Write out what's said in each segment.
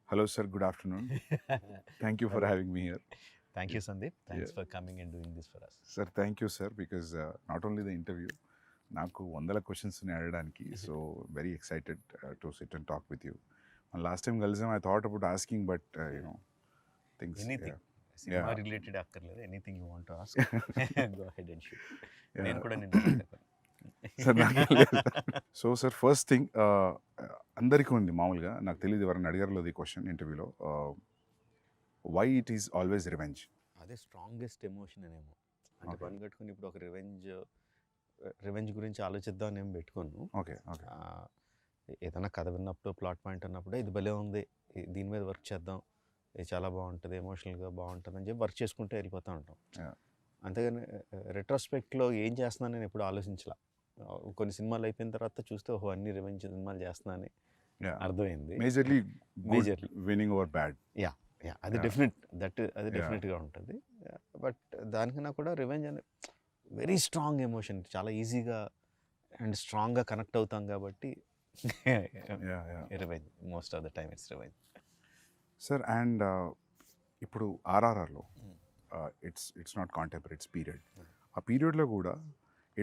Hello, sir. Good afternoon. Thank you for Hello. having me here. Thank you, Sandeep. Thanks Yeah. for coming and doing this for us. Sir, thank you, sir, because not only the interview, నాకు వందల questions అడగడానికి so very excited to sit and talk with you last time కలిసాం I thought about asking but you know things anything ya cinema related అక్కర్లేదు, anything you want to ask go ahead and shoot. నేను కూడా నిన్ను అడుగుతాను. Sir నాకు so sir first thing అందరికీ ఉంది మామూలుగా నాకు తెలియదు ఎవరైనా అడిగారు ఈ క్వశ్చన్ ఇంటర్వ్యూలో why it is always revenge అదే స్ట్రాంగెస్ట్ ఎమోషన్ అనేమో. అంటే Okay. పని కట్టుకుని ఇప్పుడు ఒక రివెంజ్ గురించి ఆలోచిద్దాం అని ఏం పెట్టుకోను. ఓకే ఓకే ఆ, ఏదైనా కథ విన్నప్పుడు ప్లాట్ పాయింట్ అన్నప్పుడు ఇది భలే ఉంది, దీని మీద వర్క్ చేద్దాం, ఇది చాలా బాగుంటుంది, ఎమోషనల్గా బాగుంటుంది అని చెప్పి వర్క్ చేసుకుంటూ వెళ్ళిపోతూ ఉంటాం. Yeah. అంతేగాని రెట్రోస్పెక్ట్లో ఏం చేస్తున్నాను నేను ఎప్పుడు ఆలోచించలా. కొన్ని సినిమాలు అయిపోయిన తర్వాత చూస్తే ఓహో అన్ని రివెంజ్ సినిమాలు చేస్తున్నానని అర్థమైంది. Majorly Majorly. Winnowing over bad yeah అది Yeah. డెఫినెట్ అది Yeah. డెఫినెట్గా ఉంటుంది. బట్ దానికన్నా కూడా రివెంజ్ అనే వెరీ స్ట్రాంగ్ ఎమోషన్, చాలా ఈజీగా అండ్ స్ట్రాంగ్గా కనెక్ట్ అవుతాం కాబట్టి revenge most of the time it's revenge. Sir and ఇప్పుడు ఆర్ఆర్ఆర్లో it's not contemporary it's period ఆ పీరియడ్లో కూడా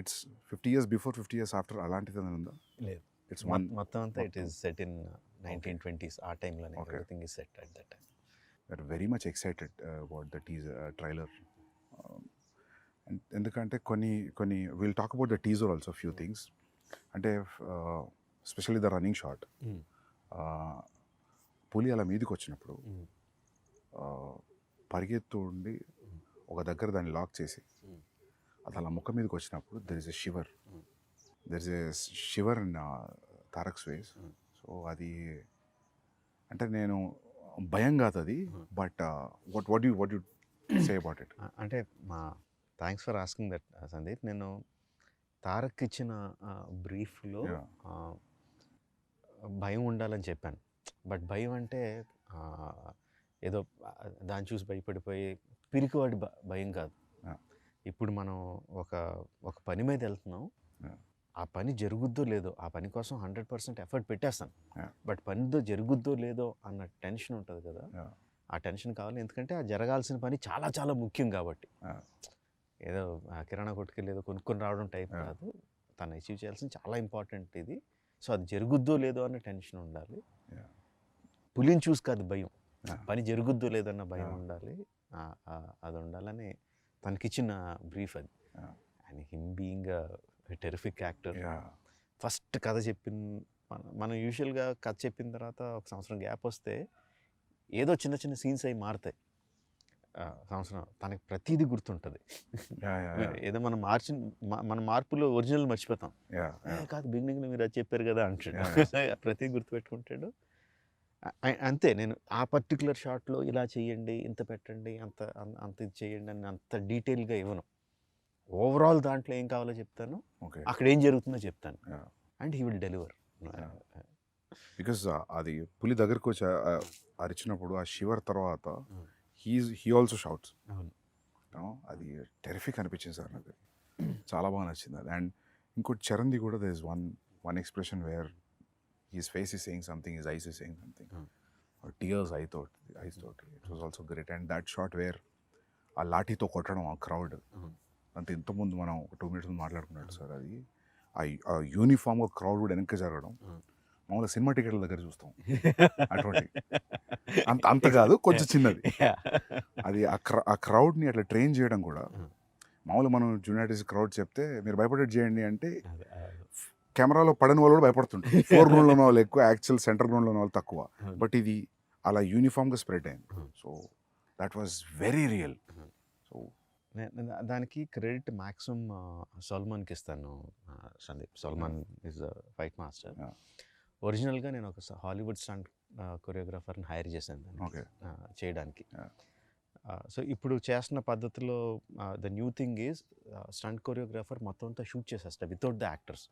it's 50 years before 50 years after అలాంటిది ఏమైనా ఉందా లేదు, ఇట్స్ వన్ మొత్తం అంతా it is set in 1920s. ఆ టైంలోనే Okay. Everything is set at that time. Are very much excited about the trailer ఎందుకంటే కొన్ని will talk about the teaser also few things అంటే స్పెషల్లీ ద రన్నింగ్ షాట్ పులి అలా మీదకి వచ్చినప్పుడు పరిగెత్తు ఉండి ఒక దగ్గర దాన్ని లాక్ చేసి అది అలా ముఖం మీదకి వచ్చినప్పుడు there is a shiver in Tarak's veins so అది అంటే నేను భయం కాదు అది but what you say about it అంటే మా thanks for asking that Sandeep. నేను తారక్ ఇచ్చిన బ్రీఫ్లో భయం ఉండాలని చెప్పాను. బట్ భయం అంటే ఏదో దాన్ని చూసి భయపడిపోయి పిరికివాడి భయం కాదు. ఇప్పుడు మనం ఒక పని మీద వెళ్తున్నాం, ఆ పని జరుగుద్దో లేదో, ఆ పని కోసం 100% ఎఫర్ట్ పెట్టేస్తాను, బట్ పనితో జరుగుద్దో లేదో అన్న టెన్షన్ ఉంటుంది కదా. ఆ టెన్షన్ కావాలి, ఎందుకంటే ఆ జరగాల్సిన పని చాలా చాలా ముఖ్యం కాబట్టి. ఏదో కిరాణా కొట్టుకెళ్ళి ఏదో కొనుక్కొని రావడం టైప్ కాదు, తను అచీవ్ చేయాల్సిన చాలా ఇంపార్టెంట్ ఇది. సో అది జరుగుద్దో లేదో అన్న టెన్షన్ ఉండాలి. పులిని చూసి కాదు భయం, పని జరుగుద్దో లేదన్న భయం ఉండాలి. అది ఉండాలని తనకిచ్చిన బ్రీఫ్ అది. And him being terrific actor. First కథ మనం యూజువల్గా కథ చెప్పిన తర్వాత ఒక సంవత్సరం గ్యాప్ వస్తే ఏదో చిన్న చిన్న సీన్స్ అవి మారుతాయి. సంవత్సరం తనకి ప్రతిదీ గుర్తుంటుంది. ఏదో మన మార్పులో ఒరిజినల్ మర్చిపోతాం. కాదు బిగినింగ్లో మీరు అది చెప్పారు కదా అంటాడు. ప్రతిదీ గుర్తుపెట్టుకుంటాడు. అంతే, నేను ఆ పర్టికులర్ షాట్లో ఇలా చేయండి, ఇంత పెట్టండి, అంత ఇది చేయండి అని అంత డీటెయిల్గా ఇవ్వను. ఓవరాల్ దాంట్లో ఏం కావాలో చెప్తాను, అక్కడ ఏం జరుగుతుందో చెప్తాను, and he will deliver. Because అది పులి దగ్గరకు వచ్చి అరిచినప్పుడు ఆ షివర్ తర్వాత హీ ఆల్సో షౌట్స్. అది టెరిఫిక్ అనిపించింది సార్ నాకు, చాలా బాగా నచ్చింది అది. అండ్ ఇంకోటి చరణ్ది కూడా there is one expression where his face is saying something, his eyes is saying something, or tears eyes thought it was also great. And that shot where ఆ లాఠీతో కొట్టడం ఆ క్రౌడ్ అంత ఇంతకుముందు మనం 2 minutes మాట్లాడుకున్నాడు సార్, అది ఆ యూనిఫామ్గా క్రౌడ్ కూడా వెనక్కి జరగడం మామూలుగా సినిమా టికెట్ల దగ్గర చూస్తాం అటువంటి అంత కాదు, కొంచెం చిన్నది. అది ఆ క్రౌడ్ని అట్లా ట్రైన్ చేయడం కూడా మామూలుగా మనం జూనియార్టీస్ క్రౌడ్ చెప్తే మీరు భయపడేది చేయండి అంటే కెమెరాలో పడని వాళ్ళు కూడా భయపడుతుంటారు. 4 గ్రౌండ్లో ఉన్న వాళ్ళు ఎక్కువ, యాక్చువల్ సెంటర్ గ్రౌండ్లో ఉన్న వాళ్ళు తక్కువ. బట్ ఇది అలా యూనిఫామ్గా స్ప్రెడ్ అయింది. So that was very real. So దానికి క్రెడిట్ మ్యాక్సిమం సల్మాన్కి ఇస్తాను Sandeep. Salman is fight master. ఒరిజినల్గా నేను ఒక హాలీవుడ్ స్టంట్ కొరియోగ్రాఫర్ని హైర్ చేశాను చేయడానికి. సో ఇప్పుడు చేస్తున్న పద్ధతిలో the new thing is stunt choreographer మొత్తం అంతా షూట్ చేసేస్తా వితౌట్ ద యాక్టర్స్.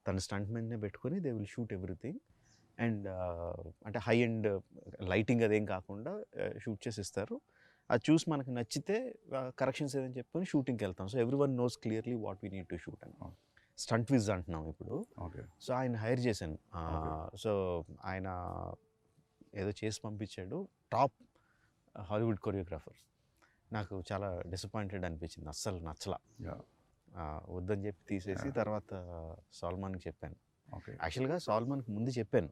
తన స్టంట్ మెన్నే పెట్టుకొని they will shoot everything. And అంటే హై అండ్ లైటింగ్ అదేం కాకుండా షూట్ చేసి ఇస్తారు. అది చూసి మనకు నచ్చితే కరెక్షన్స్ ఏదని చెప్పుకొని షూటింగ్కి వెళ్తాం. So every one knows clearly what we need to shoot అని. స్టంట్ విజ్ అంటున్నాం ఇప్పుడు. సో ఆయన హైర్ చేశాను. సో ఆయన ఏదో చేసి పంపించాడు, టాప్ హాలీవుడ్ కొరియోగ్రాఫర్. నాకు చాలా డిసప్పాయింటెడ్ అనిపించింది, అస్సలు నచ్చలా. వద్దని చెప్పి తీసేసి తర్వాత సాల్మాన్కి చెప్పాను. యాక్చువల్గా సాల్మాన్కి ముందు చెప్పాను,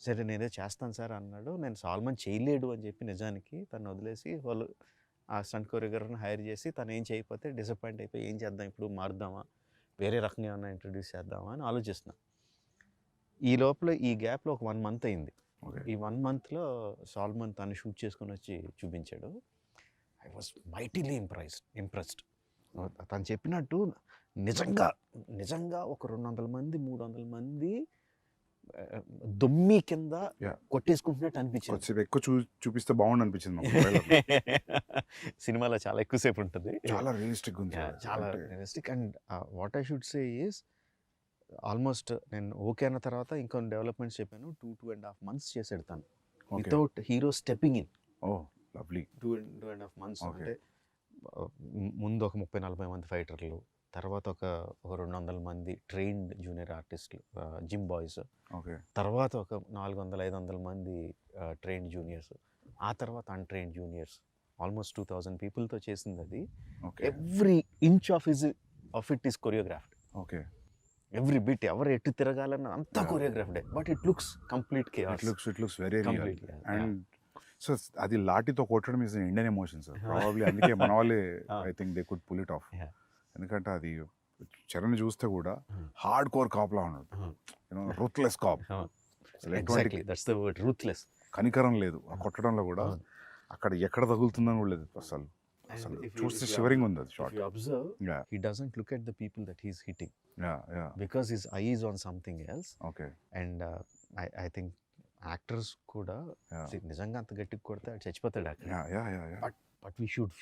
సరే నేనే చేస్తాను సార్ అన్నాడు. నేను సాల్మాన్ చేయలేడు అని చెప్పి నిజానికి తను వదిలేసి వాళ్ళు ఆ స్టంట్ కొరియోగ్రాఫర్ని హైర్ చేసి తను ఏం చేయకపోతే డిసప్పాయింట్ అయిపోయి ఏం చేద్దాం ఇప్పుడు, మారుద్దామా, వేరే రకంగా ఏమైనా ఇంట్రడ్యూస్ చేద్దామా అని ఆలోచిస్తున్నా. ఈ లోపల ఈ గ్యాప్లో ఒక 1 month అయింది. ఈ 1 monthలో సాల్మాన్ తను షూట్ చేసుకొని వచ్చి చూపించాడు. I was mightily impressed. తను చెప్పినట్టు నిజంగా ఒక 200 మంది 300 మంది దొమ్మి కింద కొట్టేసుకుంటున్నట్టు అనిపించింది. ఎక్కువ చూపిస్తే బాగుండు అనిపించింది. సినిమాలో చాలా ఎక్కువసేపు ఉంటుంది, చాలా రియలిస్టిక్ ఉంది, చాలా realistic. And what I should say is almost నేను ఓకే అన్న తర్వాత ఇంకొన్ని డెవలప్మెంట్స్ చెప్పాను. 2.5 months చేసాడు తను without hero stepping in. Lovely. 2.5 months అంటే ముందు ఒక 30-40 మంది ఫైటర్లు, తర్వాత ఒక 200 మంది ట్రైన్డ్ జూనియర్ ఆర్టిస్టులు, జిమ్ బాయ్స్, తర్వాత ఒక 400-500 మంది ట్రైన్డ్ జూనియర్స్, ఆ తర్వాత అన్ట్రైన్డ్ జూనియర్స్, ఆల్మోస్ట్ 2000 పీపుల్తో చేసింది అది. Every inch of it is choreographed. Every bit, ఎవరు ఎటు తిరగాలన్న అంతా కొరియోగ్రాఫ్డే, but it looks complete chaos. It looks very real. And so అది లాఠీతో కొట్టడం is Indian emotion sir, probably అందుకే మన వాళ్ళే I think they could pull it off. ఎందుకంటే అది చరణ్ చూస్తే కూడా హార్డ్ కోర్ కాప్లా ఉన్నాడు, రూత్లెస్ కాప్. రూత్లెస్, కనికరం లేదు ఆ కొట్టడంలో కూడా, అక్కడ ఎక్కడ తగులుతుందని కూడా లేదు అసలు. చూస్తే షివరింగ్ ఉంది అది shot. He doesn't look at the people that he's hitting. Because his eye is on something else. And I think actors కూడా నిజంగా అంత గట్టిగా కొడితే చచ్చిపోతాడు అక్కడ. But we should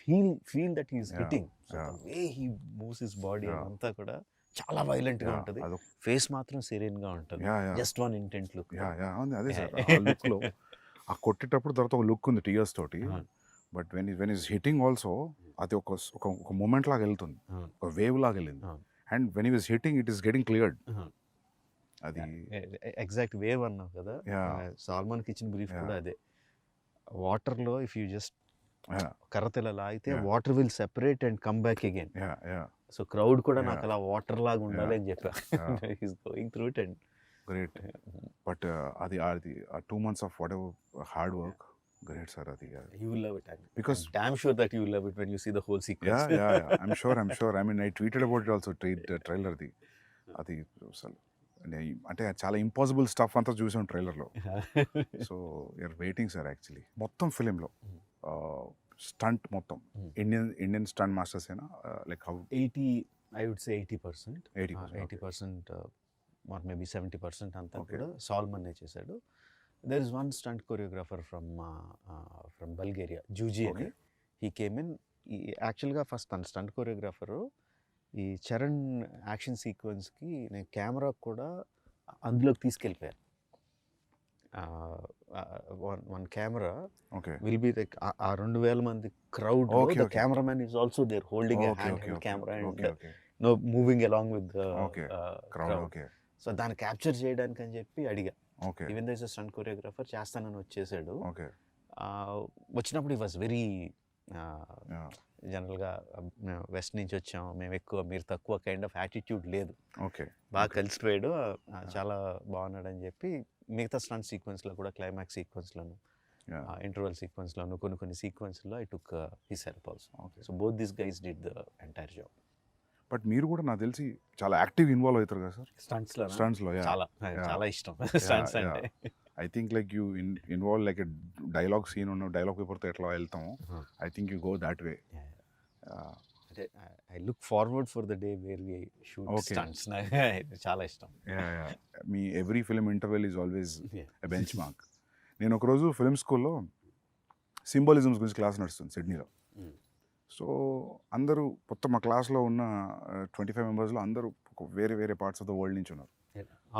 feel that he's hitting. So the way he moves his body అంతా కూడా చాలా వైలెంట్ గా ఉంటుంది, ఫేస్ మాత్రం సెరీన్ గా ఉంటుంది, జస్ట్ వన్ ఇంటెంట్ లుక్. అదే సార్, ఆ లుక్ లో ఆ కొట్టేటప్పుడు తర్వాత ఒక లుక్ ఉంది టీయర్స్ తోటి. But when is hitting also అది ఒక మూమెంట్ లాగా వెళ్తుంది, ఒక వేవ్ లాగా వెళ్ళింది. అండ్ వెన్ ఈ was hitting it is getting cleared. అది ఎగ్జాక్ట్ వేవ్ అన్నావు కదా, సాల్మాన్కి ఇచ్చిన బ్రీఫ్ కూడా అదే. వాటర్లో ఇఫ్ యూ జస్ట్ కర్రతెల లాగితే water will separate and come back again. So crowd కూడా నాకు అలా వాటర్ లాగా ఉండాలి అని చెప్పా. He's going through it and great. But అది 2 months of what ever hard work, great sir. You will love it, because I'm damn sure that you will love it when you see the whole sequence. Yeah. I'm sure. I mean, I tweeted about it also, trailer di adi అంటే చాలా impossible stuff అంతా చూసాం ట్రైలర్లో. So you're waiting sir. Actually మొత్తం ఫిలింలో stunt మొత్తం Indian stunt masters అయినా like how 80% or maybe 70% అంతా కూడా సాల్మన్నే చేశాడు. There is one stunt choreographer from Bulgaria, Juji అని. He came in. యాక్చువల్గా ఫస్ట్ తన స్టంట్ కొరియోగ్రాఫరు ఈ చరణ్ యాక్షన్ సీక్వెన్స్కి నేను కెమెరా కూడా అందులోకి తీసుకెళ్ళిపోయాను. One camera will be like ఆ 2000 మంది crowd, cameraman is also there holding a hand camera and no moving along with the crowd. So దాన్ని క్యాప్చర్ చేయడానికి అని చెప్పి అడిగా. Even though is a stunt choreographer, చేస్తానని వచ్చేసాడు. వచ్చినప్పుడు ఈ వాజ్ వెరీ జనరల్గా వెస్ట్ నుంచి వచ్చాం మేము ఎక్కువ మీరు తక్కువ కైండ్ ఆఫ్ యాటిట్యూడ్ లేదు. బాగా కలిసిపోయాడు, చాలా బాగున్నాడు అని చెప్పి మిగతా స్టంట్ సీక్వెన్స్లో కూడా క్లైమాక్స్ సీక్వెన్స్లోను ఇంటర్వల్ సీక్వెన్స్లోను కొన్ని సీక్వెన్స్లో I took his help also. So both this guys did the entire job. But మీరు కూడా నాకు తెలిసి చాలా యాక్టివ్ ఇన్వాల్వ్ అవుతారు కదా సార్ స్టంట్స్లో? చాలా ఇష్టం స్టంట్స్ అంటే. I think like you involve like a dialogue scene ఉన్న డైలాగ్ పేపర్తో ఎట్లా వెళ్తాము, I think you go that way. I look forward for the day where we shoot stunts. చాలా ఇష్టం. మీ every film interval is always a benchmark. నేను ఒకరోజు film స్కూల్లో సింబాలిజమ్స్ గురించి క్లాస్ నడుస్తుంది సిడ్నీలో. సో అందరూ మొత్తం మా క్లాస్లో ఉన్న 25 మెంబర్స్లో అందరూ వేరే పార్ట్స్ ఆఫ్ ద వరల్డ్ నుంచి ఉన్నారు,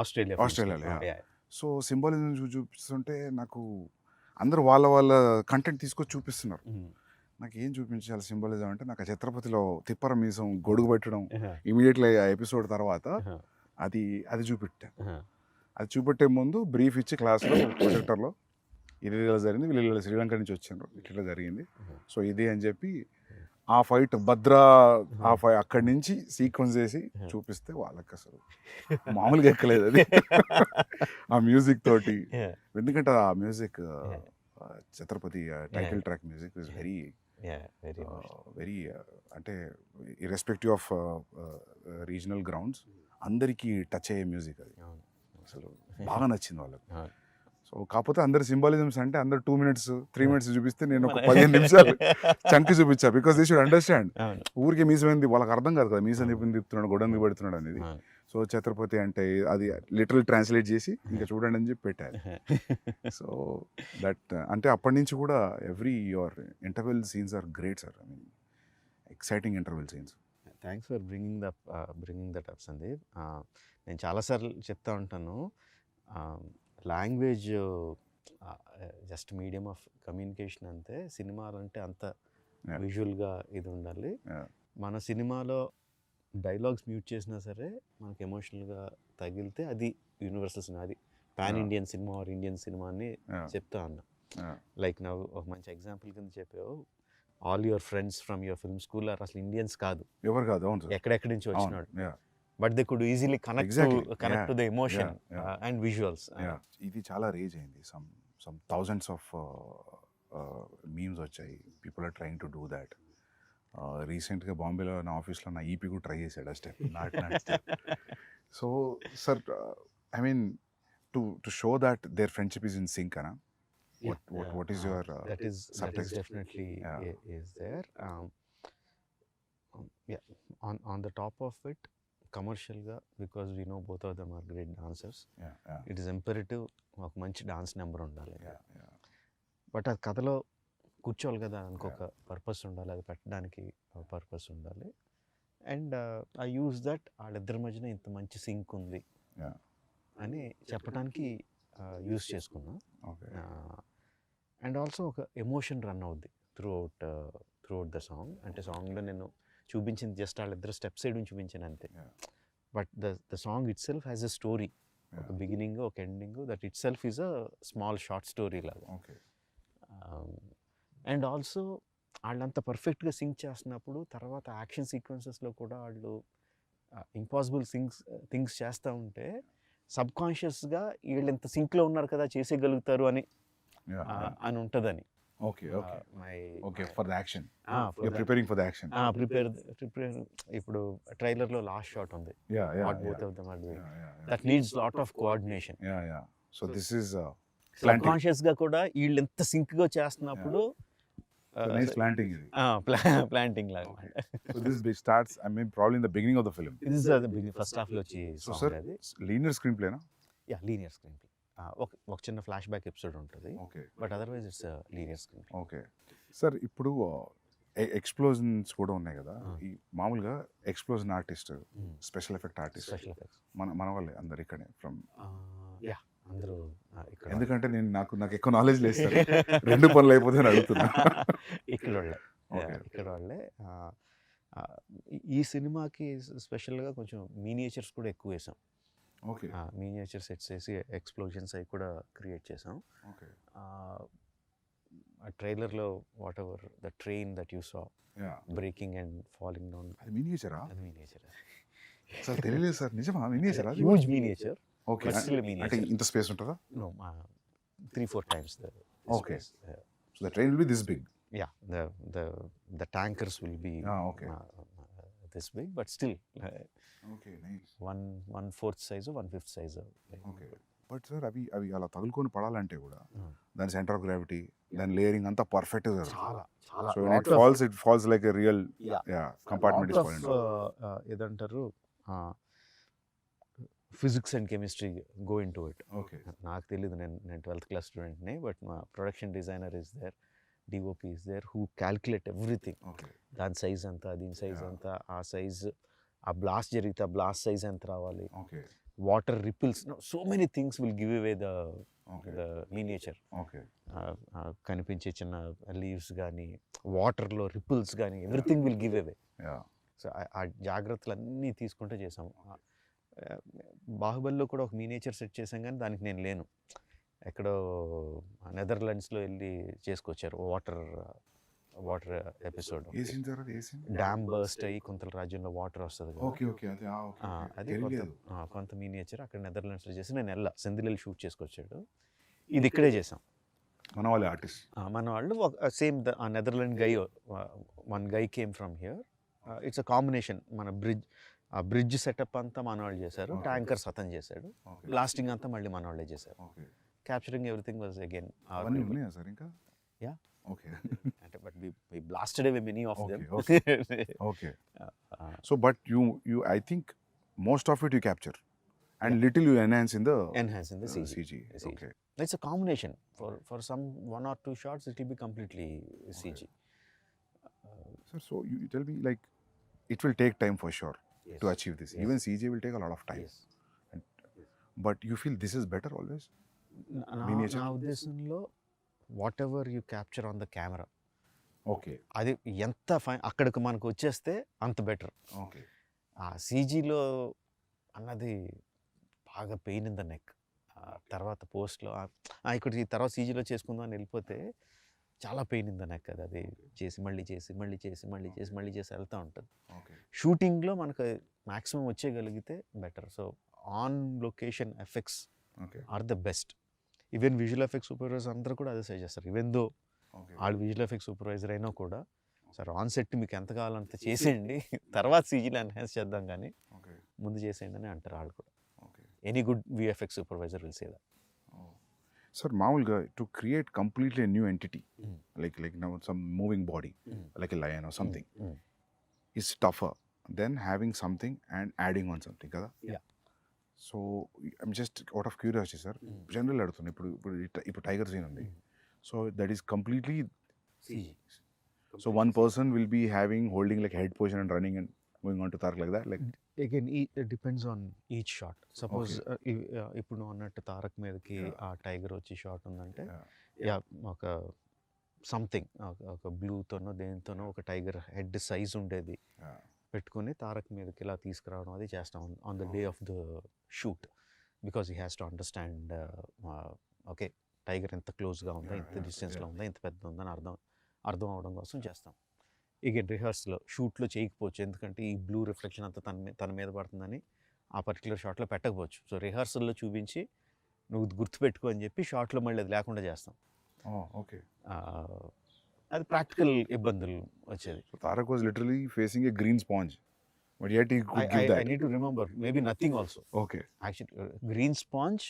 ఆస్ట్రేలియాలో. సో సింబాలిజం చూపిస్తుంటే నాకు అందరూ వాళ్ళ కంటెంట్ తీసుకొచ్చి చూపిస్తున్నారు. నాకు ఏం చూపించాలి సింబాలిజం అంటే, నాకు ఆ ఛత్రపతిలో తిప్పర మీసం గొడుగు పెట్టడం ఇమీడియట్లీ ఆ ఎపిసోడ్ తర్వాత అది చూపెట్టా. అది చూపెట్టే ముందు బ్రీఫ్ ఇచ్చి క్లాస్లో ప్రొజెక్టర్లో ఇది ఇలా జరిగింది, వీళ్ళు ఇలా శ్రీలంక నుంచి వచ్చారు, ఇట్లా జరిగింది, సో ఇది అని చెప్పి ఆ ఫైట్ భద్రా అక్కడి నుంచి సీక్వెన్స్ చేసి చూపిస్తే వాళ్ళకి అసలు మామూలుగా ఎక్కలేదు అది. ఆ మ్యూజిక్ తోటి, ఎందుకంటే ఆ music Chatrapati title track music is very very అంటే ఇర్రెస్పెక్టివ్ ఆఫ్ రీజనల్ గ్రౌండ్స్ అందరికీ టచ్ అయ్యే మ్యూజిక్ అది. అసలు బాగా నచ్చింది వాళ్ళకి. సో కాకపోతే అందరు సింబాలిజమ్స్ అంటే అందరు 2 minutes 3 minutes చూపిస్తే నేను ఒక 15 నిమిషాలు చంకి చూపించా, బికాస్ దే షుడ్ అండర్స్టాండ్. ఊరికే మీసమైంది వాళ్ళకి అర్థం కాదు కదా, మీసం తిప్పుతున్నాడు గొడవకి పెడుతున్నాడు అనేది. సో ఛత్రపతి అంటే అది లిటరల్ ట్రాన్స్లేట్ చేసి ఇంకా చూడండి అని చెప్పి పెట్టారు. సో దట్ అంటే అప్పటి నుంచి కూడా every your interval scenes are great sir. I mean exciting interval scenes. Thanks for bringing that up Sandeep. నేను చాలాసార్లు చెప్తా ఉంటాను, language just medium of communication అంతే, సినిమాలు అంటే అంత విజువల్గా ఇది ఉండాలి. మన సినిమాలో డైలాగ్స్ మ్యూట్ చేసినా సరే మనకి ఎమోషనల్గా తగిలితే అది యూనివర్సల్ సినిమా, అది pan Indian cinema or Indian cinema అని చెప్తా ఉన్నా. లైక్ నా ఒక మంచి ఎగ్జాంపుల్ కింద చెప్పావు, all your friends from your film school అసలు ఇండియన్స్ కాదు, ఎవరు కాదు, ఎక్కడెక్కడి నుంచి వచ్చినాడు, but they could easily connect to the emotion and visuals. ఇది చాలా రేజ్ అయింది, సమ్ థౌజండ్స్ ఆఫ్ మీమ్స్ వచ్చాయి, people are trying to do that. రీసెంట్గా బాంబేలో నా ఆఫీస్లో నా ఈపీ కూడా ట్రై చేశాడు ఆ step, so sir I mean to show that their friendship is in sync అనా. What is your that is subtext? Definitely is there. Yeah, on the top of it, commercial ga, because we know both of them are great dancers. It is imperative ఒక మంచి dance number ఉండాలి. But అది కథలో కూర్చోవాలి కదా, ఇంకొక purpose ఉండాలి, అది పెట్టడానికి పర్పస్ ఉండాలి. అండ్ ఐ యూజ్ దట్ వాళ్ళిద్దరి మధ్యన ఇంత మంచి సింక్ ఉంది అని చెప్పడానికి యూజ్ చేసుకున్నా. అండ్ ఆల్సో ఒక ఎమోషన్ రన్ అవుద్ది త్రూ అవుట్ ద సాంగ్. అంటే సాంగ్లో నేను చూపించింది జస్ట్ వాళ్ళిద్దరు స్టెప్ సైడ్ నుంచి చూపించాను అంతే, but the song it self has a story, ఒక బిగినింగ్ ఒక ending, that it self is a small short story లాగా. అండ్ ఆల్సో వాళ్ళంత పర్ఫెక్ట్గా సింక్ చేస్తున్నప్పుడు తర్వాత యాక్షన్ సీక్వెన్సెస్లో కూడా వాళ్ళు ఇంపాసిబుల్ థింగ్స్ చేస్తూ ఉంటే సబ్కాన్షియస్గా వీళ్ళు ఎంత సింక్లో ఉన్నారు కదా చేసేయగలుగుతారు అని ఉంటుందని. ఇప్పుడు ట్రైలర్లో లాస్ట్ షాట్ ఉంది, that needs lot of coordination. So this is సబ్కాన్షియస్గా కూడా వీళ్ళు ఎంత సింక్గా చేస్తున్నప్పుడు ప్లాంటింగ్ లాగా. So this starts, I mean, probably in the beginning of the film. This is the beginning, first half లో వచ్చి. So sir, linear screenplay na? Yeah, linear screenplay. ఒక చిన్న ఫ్లాష్ బ్యాక్ ఎపిసోడ్ ఉంటుంది, but otherwise it's linear screenplay. Okay sir, ఇప్పుడు explosions కూడా ఉన్నాయి కదా, ఈ మామూలుగా explosion artist, special effect artist మన వాళ్ళే అందరు ఇక్కడే ఫ్రమ్. అందరూ ఇక్కడ, ఎందుకంటే నేను నాకు ఎక్కువ నాలెడ్జ్ లేదు సార్, రెండు పనులు అయిపోతే అడుగుతున్నా. ఇక్కడ వాళ్ళే. ఈ సినిమాకి స్పెషల్గా కొంచెం మినియేచర్స్ కూడా ఎక్కువ వేసాం. మినియేచర్ సెట్స్ వేసి ఎక్స్ప్లోజన్స్ అవి కూడా క్రియేట్ చేసాం. ఆ ట్రైలర్లో what ever the train that you saw breaking and falling down, అది మినియేచరా? అది మినియేచర్ సార్, తెలియలేదు సార్, నిజమా? మినియేచరా? Huge miniature. ఓకే, అంటే ఇంత స్పేస్ ఉంటుందా? No, 3-4 times the okay space. So the train will be this big? Yeah, the tankers will be this big, but still okay, nice. 1/4 size or 1/5 size. Okay, but sir అవి అలా తగులుకొని పడాలంటే కూడా దాని centre of gravity, దాని layering అంతా perfect గా, so it falls like a real compartment is falling. ఏదంటారు, physics and chemistry go into it. నాకు తెలీదు, నేను 12th class స్టూడెంట్ని, బట్ మా production designer is there, DOP is there, who calculate everything. దాని size ఎంత, దీని సైజ్ ఎంత, ఆ సైజ్, ఆ బ్లాస్ట్ జరిగితే ఆ బ్లాస్ట్ సైజ్ ఎంత రావాలి, water ripples, so many things will give away the miniature. కనిపించే చిన్న లీవ్స్ కానీ, వాటర్లో రిపుల్స్ కానీ, everything will give away. So ఆ జాగ్రత్తలు అన్నీ తీసుకుంటూ చేసాము. బాహుబలిలో కూడా ఒక మినియేచర్ సెట్ చేసాం, కానీ దానికి నేను లేను. ఎక్కడో నెదర్లాండ్స్లో వెళ్ళి చేసుకొచ్చారు వాటర్ ఎపిసోడ్. ఏ సీన్ సార్ అది? ఏ సీన్? డ్యామ్ బర్స్ట్ అయ్యి కొంత రాజ్యంలో వాటర్ వస్తుంది కదా. ఓకే ఓకే అది ఓకే అది కొంత మీనియేచర్ అక్కడ నెదర్లాండ్స్లో చేసి నేను సెందిల్ షూట్ చేసుకొచ్చాడు. ఇది ఇక్కడే చేసాం. మన వాళ్ళ ఆర్టిస్ట్ మన వాళ్ళు same Netherland guy, one guy came from here. It's a combination. మన బ్రిడ్జ్ సెటప్ అంతా మన వాళ్ళు చేశారు, ట్యాంకర్స్ అతను చేశాడు, బ్లాస్టింగ్ అంతా మళ్ళీ మన వాళ్ళే చేశారు. క్యాప్చరింగ్ ఎవ్రీథింగ్ వాజ్ అగైన్ అవన్నీ ఉన్నాయా సార్ ఇంకా? యా. ఓకే. అంటే but we blasted away many of them. Okay. So but you I think most of it you capture and little you enhance in the CG. Okay. It's a combination. For some 1 or 2 shots it will be completely CG. Sir, so you tell me, like, it will take time for sure. Yes. To achieve this. Yes. Even CG will take a lot of time. Yes. But you feel this is better always? నా ఉద్దేశంలో what ever you capture on the camera, okay, అది ఎంత అక్కడికి మనకు వచ్చేస్తే అంత better. Okay. ఆ సీజీలో అన్నది బాగా పెయిన్ ఇన్ ద నెక్. తర్వాత పోస్ట్లో ఇక్కడ ఈ తర్వాత సీజీలో చేసుకుందాం అని వెళ్ళిపోతే చాలా పెయిన్ ఇన్ ద నెక్. అది చేసి మళ్ళీ వెళ్తూ ఉంటుంది. షూటింగ్లో మనకు మ్యాక్సిమం వచ్చేయగలిగితే better. So on location effects are the best. Even visual effects supervisor అందరూ కూడా అదే సజెస్ట్ చేస్తారు. ఈవెన్ దో వాళ్ళు విజువల్ ఎఫెక్ట్స్ సూపర్వైజర్ అయినా కూడా, సార్ ఆన్ సెట్ మీకు ఎంత కావాలంత చేసేయండి, తర్వాత సీజీలో ఎన్హాన్స్ చేద్దాం కానీ ముందు చేసేయండి అని అంటారు వాళ్ళు కూడా. Any good VFX supervisor will say that. Sir మామూలుగా to create completely new entity like now some moving body like a lion or something is tougher then having something and adding on something కదా. So I'm just out of curiosity sir, general అడుగుతున్నాను. ఇప్పుడు tiger scene ఉంది, so that is completely CG. So one person will be holding like head position and running and going on to Tarak like that? Like Again, it depends on each shot. Suppose ఇప్పుడు అన్నట్టు తారక్ మీదకి ఆ tiger వచ్చి shot ఉందంటే ఒక something ఒక బ్లూతోనో దేనితోనో ఒక tiger head size ఉండేది పెట్టుకుని తారక్ మీదకి ఇలా తీసుకురావడం అది చేస్తాం on the day of the shoot. Because he has to understand okay tiger ఎంత క్లోజ్గా ఉందా, ఎంత డిస్టెన్స్లో ఉందా, ఎంత పెద్ద ఉందని అర్థం అవడం కోసం చేస్తాం. ఇక రిహర్సల్లో షూట్లో చేయకపోవచ్చు, ఎందుకంటే ఈ బ్లూ రిఫ్లెక్షన్ అంతా తన మీద పడుతుందని ఆ పర్టికులర్ షాట్లో పెట్టకపోవచ్చు. సో రిహర్సల్లో చూపించి నువ్వు గుర్తుపెట్టుకో అని చెప్పి షాట్లో మళ్ళీ అది లేకుండా చేస్తాం. ఓకే, అది ప్రాక్టికల్ ఇబ్బందులు వచ్చేది. Tarak was literally facing A green sponge, but yet he could give that. I need to remember, maybe nothing also. Okay. Actually, green sponge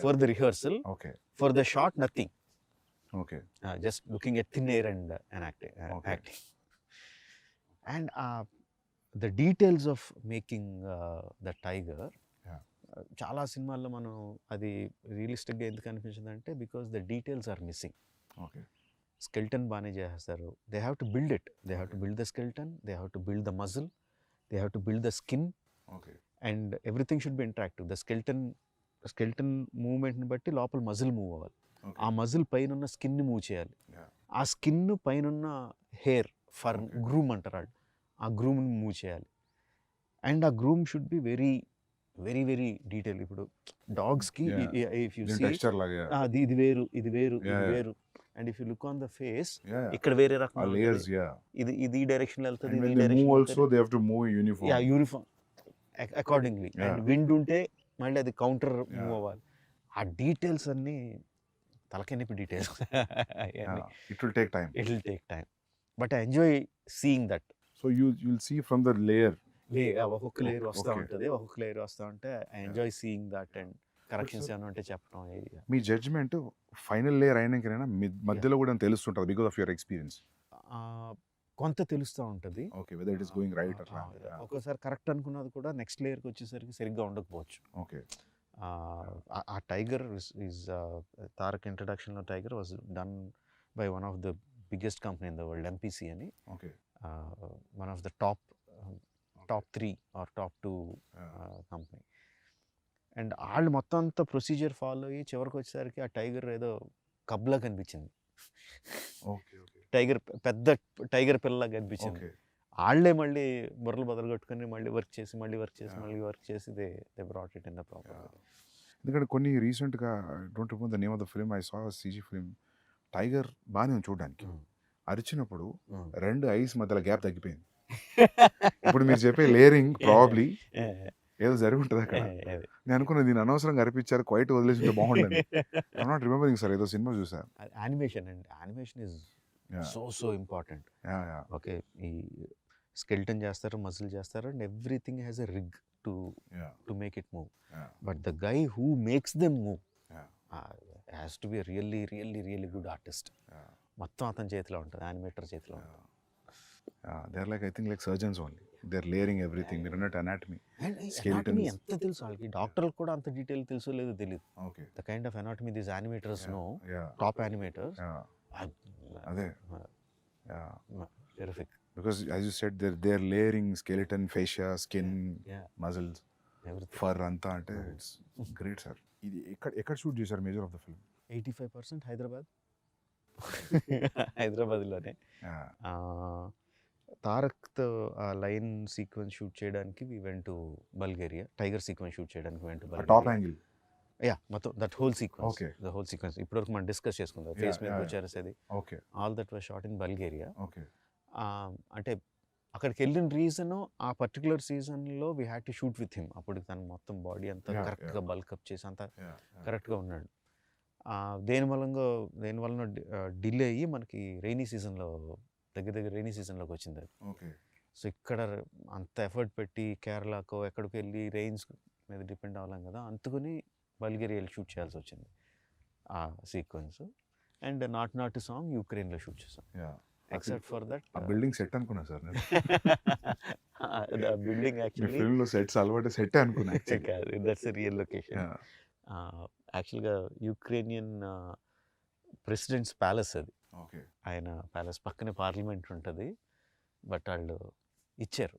for the rehearsal. Okay. For the shot, nothing. Okay. Just looking at thin air and acting. And the details of making the tiger. చాలా సినిమాల్లో మనం అది రియలిస్టిక్గా ఎందుకు అనిపించింది అంటే because the details are missing. Okay, skeleton బాగానే చేస్తారు. They have to build it, they have to build the skeleton, they have to build the muscle, they have to build the skin. Okay. And everything should be interactive. The skeleton movement ni batti lopal muscle move avali. Aa muscle painunna skin ni move cheyali. Aa skin painunna hair fur groom antaru, aa groom ni move cheyali. And aa groom should be very very very detailed. Ipudu dogs ki if you see texture laga ఇది వేరు and if you look on the face ikkada vere rakam layers, ఇది ఈ direction లో వెళ్తది, and when they move also they have to move uniform. uniform accordingly. And wind ఉంటే మళ్ళీ అది counter move అవ్వాలి. ఆ డీటెయిల్స్ అన్ని తలకెనిపి details. It will take time, but I enjoy seeing that. So you'll see from the layer ఒక్కొక్క layer వస్తూ ఉంటుంది, ఒక్కొక్క లేయర్ వస్తూ ఉంటే I enjoy seeing that. And corrections ఏమైనా ఉంటే చెప్పడం. మీ జడ్జ్మెంట్ ఫైనల్ లేయర్ అయినాకైనా మధ్యలో కూడా తెలుస్తుంటుంది బికాస్ ఆఫ్ యువర్ ఎక్స్పీరియన్స్? కొంత తెలుస్తూ ఉంటుంది. Okay, whether it is going right or wrong. ఒక్కోసారి కరెక్ట్ అనుకున్నది కూడా నెక్స్ట్ లేయర్కి వచ్చేసరికి సరిగ్గా ఉండకపోవచ్చు. ఓకే, ఆ టైగర్ ఈజ్ తారక్ ఇంట్రడక్షన్లో tiger was done by one of the biggest company in the world, MPC అని. Okay, one of the top 3 or top 2 company. And వాళ్ళు మొత్తం అంతా ప్రొసీజర్ ఫాలో అయ్యి చివరికి వచ్చేసరికి ఆ టైగర్ ఏదో కబ్లా కనిపించింది. పెద్ద టైగర్ పిల్లలా కనిపించింది. వాళ్ళే మళ్ళీ బుర్రలు బదలు కొట్టుకుని మళ్ళీ వర్క్ చేసి they brought it in the proper. ఎందుకంటే కొన్ని రీసెంట్గా don't remember the name of the film, I saw CG film. Tiger బాగానే ఉంది చూడడానికి, అరిచినప్పుడు రెండు ఐస్ మధ్యలో గ్యాప్ తగ్గిపోయింది. ఇప్పుడు మీరు చెప్పే లేయరింగ్ ప్రాబబ్లీ ఏదో జరిగి ఉంటుంది అక్కడ. నేను అనుకున్నా దీన్ని అనవసరంగా అరిపించారు, క్వైట్ వదిలేసి ఉంటే బాగుండదు. ఐ నాట్ రిమెంబరింగ్ సార్, ఏదో సినిమా చూసా. యానిమేషన్ అండి, animation is so important. Okay, ఈ స్కెల్టన్ చేస్తారు, మజిల్ చేస్తారు, and everything has a rig to make it move. But the guy who makes them move has to be really really really good artist. మొత్తం అతని చేతిలో ఉంటుంది, animator చేతిలో ఉంటుంది. They are like, I think like surgeons only, they are layering everything. మీరు అన్నట్టు anatomy, anatomy ఎంత తెలుసు వాళ్ళకి, డాక్టర్లకు కూడా అంత డీటెయిల్ తెలుసో లేదో తెలియదు. Okay, the kind of anatomy these animators know, top animators. అదే terrific. Because as you said, they're layering skeleton, fascia, skin, muscles, fur అంతా అంటే ఇట్స్ గ్రేట్ సార్. ఇది ఎక్కడ షూట్ చేశారు మేజర్ ఆఫ్ ద ఫిల్మ్? 85% హైదరాబాద్లోనే. తారక్తో ఆ లైన్ సీక్వెన్స్ షూట్ చేయడానికి we went to Bulgaria. Tiger sequence shoot చేయడానికి went to Bulgaria. Top angle, మొత్తం that whole sequence, the whole sequence ఇప్పటివరకు మనం డిస్కస్ చేసుకుందాం. ఫేస్ మీద వచ్చేసేది, okay, all that was shot in Bulgaria. Okay. అంటే అక్కడికి వెళ్ళిన రీజను, ఆ పర్టికులర్ సీజన్లో we had to shoot with him. అప్పుడు తను మొత్తం బాడీ అంతా కరెక్ట్గా బల్కప్ చేసి అంతా కరెక్ట్గా ఉన్నాడు. దేని వలన డిలే అయ్యి మనకి రైనీ సీజన్లో, దగ్గర రైనీ సీజన్లోకి వచ్చింది అది. సో ఇక్కడ అంత ఎఫర్ట్ పెట్టి కేరళకో ఎక్కడికి వెళ్ళి రెయిన్స్ మీద డిపెండ్ అవ్వలేం కదా, అందుకని బల్గేరియా షూట్ చేయాల్సి వచ్చింది ఆ సీక్వెన్స్. అండ్ నాట్ సాంగ్ యుక్రెయిన్లో షూట్ చేసాం. ఎక్సెప్ట్ ఫర్ దట్ ఆ బిల్డింగ్ సెట్ అనుకున్నా సార్ నేను. బిల్డింగ్ యాక్చువల్లీ ఫిల్మ్లో సెట్స్ అలవాటు సెట్ అనుకున్నా. కాదు, దట్స్ ఎ రియల్ లొకేషన్. యాక్చువల్గా యుక్రేనియన్ ప్రెసిడెంట్స్ ప్యాలెస్ అది. ఆయన ప్యాలెస్ పక్కనే పార్లమెంట్ ఉంటుంది, బట్ వాళ్ళు ఇచ్చారు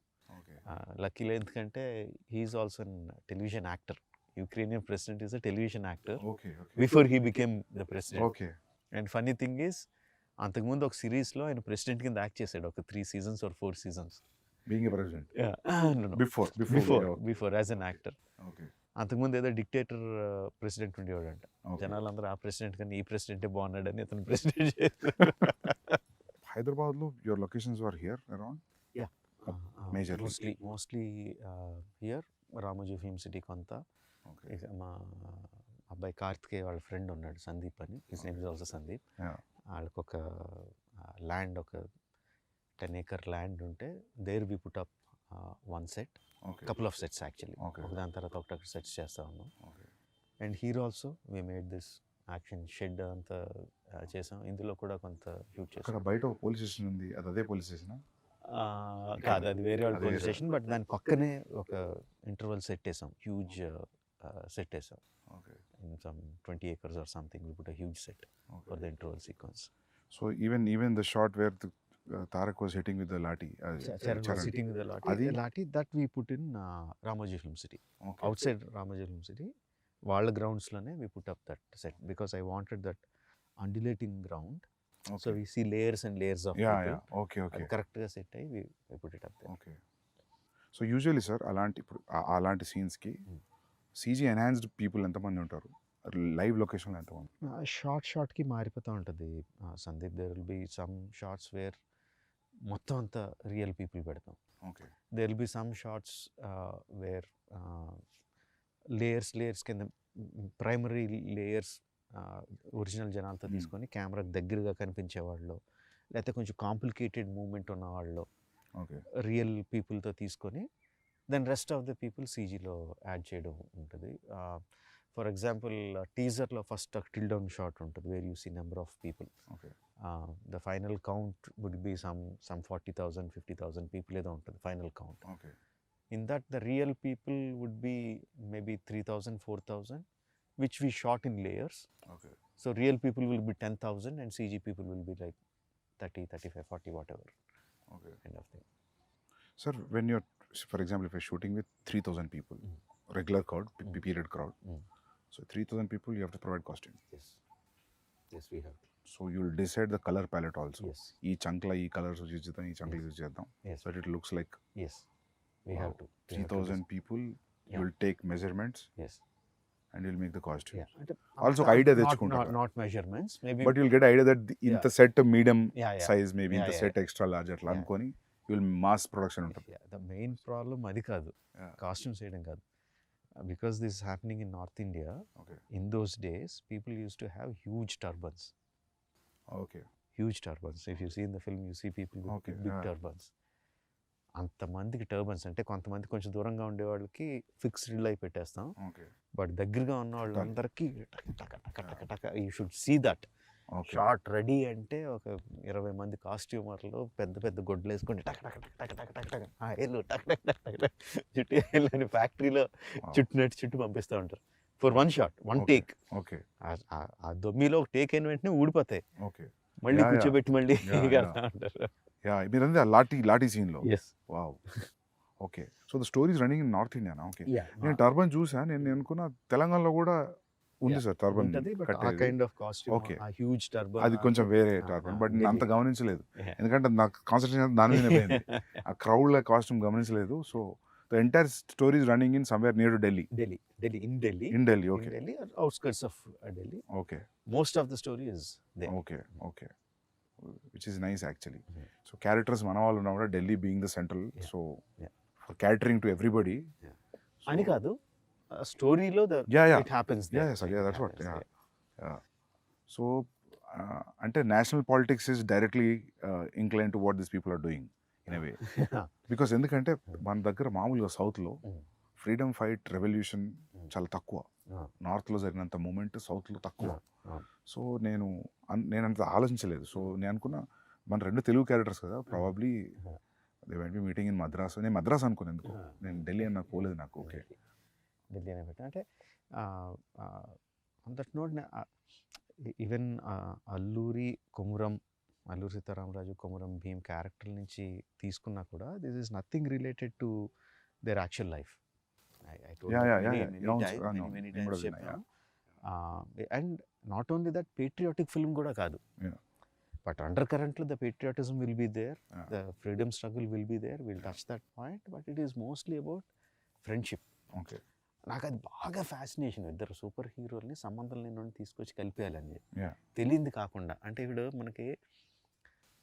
లక్కీలో. ఎందుకంటే he is also an television actor. Ukrainian president is a television actor before he became the president. And funny thing is, అంతకుముందు ఒక సిరీస్లో ఆయన ప్రెసిడెంట్ కింద యాక్ట్ చేశాడు, ఒక 3 seasons or 4 seasons. Being a president? Before as an actor. అంతకుముందు ఏదో dictator president ఉండేవాడంట. జనాలందరూ ఆ ప్రెసిడెంట్ కానీ ఈ ప్రెసిడెంటే బాగున్నాడని అతను ప్రెసిడెంట్ చేశారు. హైదరాబాద్లో your locations were here around? Mostly here, Ramoji film city కొంత. మా అబ్బాయి కార్తికేయ వాళ్ళ ఫ్రెండ్ ఉన్నాడు సందీప్ అని, his name is also Sandeep. వాళ్ళకి ఒక ల్యాండ్, ఒక 10 acre ల్యాండ్ ఉంటే there we put up one set, couple of sets actually. దాని తర్వాత ఒకటి సెట్స్ చేస్తూ ఉన్నాం. And hero also we made this action shed అంతా చేసాం. ఇందులో కూడా కొంత షూట్ చేసాం. బయట పోలీస్ స్టేషన్ ఉంది, అది అదే పోలీస్ స్టేషన్ కాదు, అది వేరే వాళ్ళ పోలీస్ స్టేషన్. బట్ దాని పక్కనే ఒక ఇంటర్వల్ సెట్ వేసాం, హ్యూజ్ సెట్ వేసాం. In some 20 acres or something, we put a huge set for the interval sequence. So even the shot where the Tarak was hitting with the lathi, Charan was hitting with the lathi, that we put in Ramoji Film City. Outside Ramoji Film City, వాళ్ళ గ్రౌండ్స్లోనే we put up that set because I wanted that undulating ground. So we see layers and layers of people. Okay. కరెక్ట్గా set అయ్యి we put it up there. Okay. So usually sir, అలాంటి సీన్స్కి CG enhanced people ఎంతమంది ఉంటారు? Live లొకేషన్లో ఎంతమంది? షార్ట్కి మారిపోతూ ఉంటుంది Sandeep. There will be some shots where మొత్తం అంతా రియల్ పీపుల్ పెడతాం. There will be some shots where layers కింద ప్రైమరీ లేయర్స్ ఒరిజినల్ జనాలతో తీసుకొని కెమెరాకి దగ్గరగా కనిపించేవాళ్ళు, లేకపోతే కొంచెం కాంప్లికేటెడ్ మూమెంట్ ఉన్నవాళ్ళు రియల్ పీపుల్తో తీసుకొని then rest of the people సీజీలో యాడ్ చేయడం ఉంటుంది. ఫర్ ఎగ్జాంపుల్ టీజర్లో ఫస్ట్ టిల్ డౌన్ షాట్ ఉంటుంది where you see number of people. The final count would be some 40,000 50,000 people ఏదో ఉంటుంది final count. In that the real people would be maybe 3,000 4,000 which we shot in layers. So real people will be 10,000 and CG people will be like 30 35 40 whatever kind of thing. Sir, when you're, for example, if you're shooting with 3,000 people, regular crowd, period crowd, so 3,000 people, you have to provide costume. Yes, we have to. So you'll decide the color palette also. Yes. Ee chankla ee colors use chedam, ee chankla use chedam. So it looks like. Yes, we have to. 3,000 people, you'll take measurements. Yes. And will make the costume. Yeah. అంటే also ఒక idea not తెచ్చుకుంటారు. not measurements, maybe. But you'll get idea that ఇంత set medium Yeah, yeah. Size, maybe Yeah, ఇంత yeah, set extra large అట్లా Yeah. అనుకొని will mass production ఉంటుంది. Yeah, the main problem అది కాదు, Yeah. కాస్ట్యూమ్స్ వేయడం కాదు. Because this is happening in North India, Okay. in those days people used to have huge turbans. Okay. Huge turbans. If you see in the film, you see people with Okay, big yeah. turbans. అంతమందికి turbans అంటే కొంతమంది కొంచెం దూరంగా ఉండే వాళ్ళకి fixed లై పెట్టేస్తాం, okay. But దగ్గరగా ఉన్న వాళ్ళందరికీ you should see that okay. Short ready అంటే ఒక 20 మంది కాస్ట్యూమర్లు పెద్ద పెద్ద గొడ్లు వేసుకొని టక్ టక్ టక్ టక్ టక్ టక్ టక్ ఏళ్ళు టక్ టక్ టక్ టక్ టక్ చుట్టూ వెళ్ళని ఫ్యాక్టరీలో చుట్టూ పంపిస్తూ ఉంటారు for one shot, one Okay. Take. Okay. ఆ దొమ్మిలో ఒక టేక్ అయిన వెంటనే ఊడిపోతాయి, ఓకే. మళ్ళీ Yeah, yeah. కూర్చోబెట్టి మళ్ళీ Yeah, కడతా ఉంటారు. యా, మీరందరూ ఆ లాఠీ సీన్లో. Yes. Wow. Okay. So the stories running in north Indiana? Okay. Yeah. నేను టర్బన్ చూసా, నేను అనుకున్న తెలంగాణలో కూడా ఉంది సార్ టర్బన్ ఉంటది, బట్ ఆ కట్టేది. Kind of costume, Okay. ఆ హ్యూజ్ టర్బన్ అది కొంచెం వేరే టర్బన్, బట్ నేను అంత గమనించలేదు, ఎందుకంటే నాకు కాన్సన్ట్రేషన్ దాని మీద పోయింది. ఆ క్రౌడ్ల కాస్ట్యూమ్ గమనించలేదు. So the entire stories running in somewhere near to Delhi. In Delhi, okay. Delhi or outskirts of Delhi. ఓకే. Most of the story is there. ఓకే. ఓకే. Which is nice actually. So characters మన వాళ్ళు ఉన్నా కూడా Delhi being the central, so for catering to everybody అని కాదు, స్టోరీలో it happens Yeah, there. yeah, that's what. So అంటే national politics is directly incline to what this people are doing in a way. Because ఎందుకంటే మన దగ్గర మామూలుగా సౌత్లో freedom fight revolution చాలా తక్కువ, నార్త్లో జరిగినంత మూమెంట్ సౌత్లో తక్కువ. సో నేను అంత ఆలోచించలేదు. సో నేను అనుకున్నా మన 2 తెలుగు క్యారెక్టర్స్ కదా, probably they went be meeting in Madras. నేను మద్రాస్ అనుకున్నాను ఎందుకు, నేను ఢిల్లీ అని నాకు పోలేదు నాకు. ఓకే. ఢిల్లీ అనే పెట్టా అంటే on that note even Alluri Sitaramaraju, Komaram Bheem character నుంచి తీసుకున్నా కూడా this is nothing related to their actual life. And not only that, patriotic film కూడా కాదు, బట్ అండర్ కరెంట్లో the patriotism will be there, the freedom struggle will be there, will touch that point, but it is mostly about friendship. Okay. నాకు అది బాగా fascination, ఇద్దరు super హీరోల్ని సంబంధం లేని తీసుకొచ్చి కలిపేయాలని Yeah. తెలియంది కాకుండా. అంటే ఇప్పుడు మనకి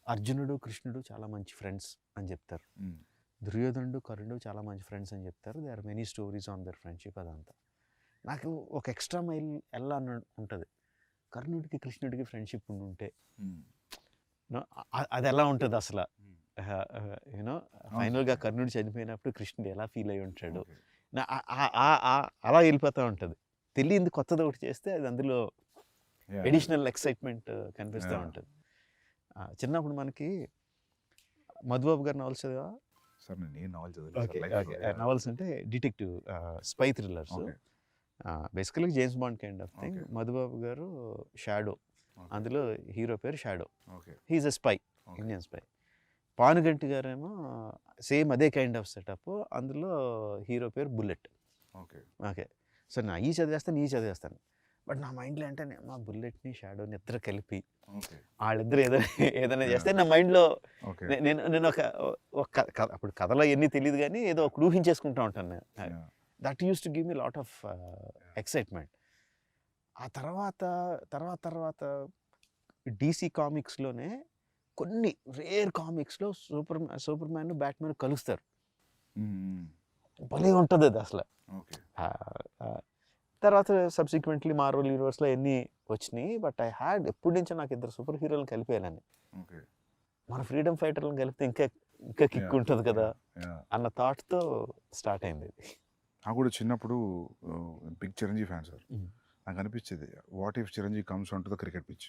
అర్జునుడు కృష్ణుడు చాలా మంచి ఫ్రెండ్స్ అని చెప్తారు, దుర్యోధనుడు కర్ణుడు చాలా మంచి ఫ్రెండ్స్ అని చెప్తారు, they are many stories on their friendship. అదంతా నాకు ఒక ఎక్స్ట్రా మైల్ ఎలా ఉంటుంది, కర్ణుడికి కృష్ణుడికి ఫ్రెండ్షిప్ ఉంటే అది ఎలా ఉంటుంది అసలు. యూనో ఫైనల్గా కర్ణుడు చనిపోయినప్పుడు కృష్ణుడు ఎలా ఫీల్ అయి ఉంటాడు, అలా వెళ్ళిపోతూ ఉంటుంది. తెలియంది కొత్తది ఒకటి చేస్తే అది అందులో ఎడిషనల్ ఎక్సైట్మెంట్ కనిపిస్తూ ఉంటుంది. చిన్నప్పుడు మనకి మధుబాబు గారి నవల్స్ చదివా? సార్ నేను నావల్ చదివాను. నవల్స్ అంటే detective spy thrillers, basically James Bond kind of thing. Madhubabu గారు షాడో, అందులో హీరో పేరు Shadow, he is a spy, Indian spy. Panuganti గారేమో సేమ్ అదే కైండ్ ఆఫ్ సెటప్, అందులో హీరో పేరు బుల్లెట్. ఓకే. సో నా ఈ చదివేస్తాను, బట్ నా మైండ్లో అంటే మా బుల్లెట్ని షాడోని ఇద్దరు కలిపి వాళ్ళిద్దరు ఏదైనా చేస్తే నా మైండ్లో నేను అప్పుడు కథలో ఎన్ని తెలియదు కానీ ఏదో ఒక ఊహించేసుకుంటూ ఉంటాను నేను. That use to give me lot of excitement. ఆ తర్వాత DC కామిక్స్లోనే కొన్ని రేర్ కామిక్స్లో సూపర్ మ్యాన్ బ్యాట్మెన్ కలుస్తారు, భలే ఉంటుంది అది అసలు. తర్వాత సబ్సిక్వెంట్లీ మార్వెల్ యూనివర్స్లో ఎన్ని వచ్చినాయి, బట్ ఐ హ్యాడ్ ఎప్పటి నుంచో నాకు ఇద్దరు సూపర్ హీరోలను కలిపేయాలని, మన ఫ్రీడమ్ ఫైటర్లను కలిపితే ఇంకా కిక్ ఉంటుంది కదా అన్న థాట్తో స్టార్ట్ అయింది ఇది. నాకు కూడా చిన్నప్పుడు బిగ్ చిరంజీవి ఫ్యాన్ సార్. నాకు అనిపించేది, what if Chiranjeevi comes on to the cricket pitch.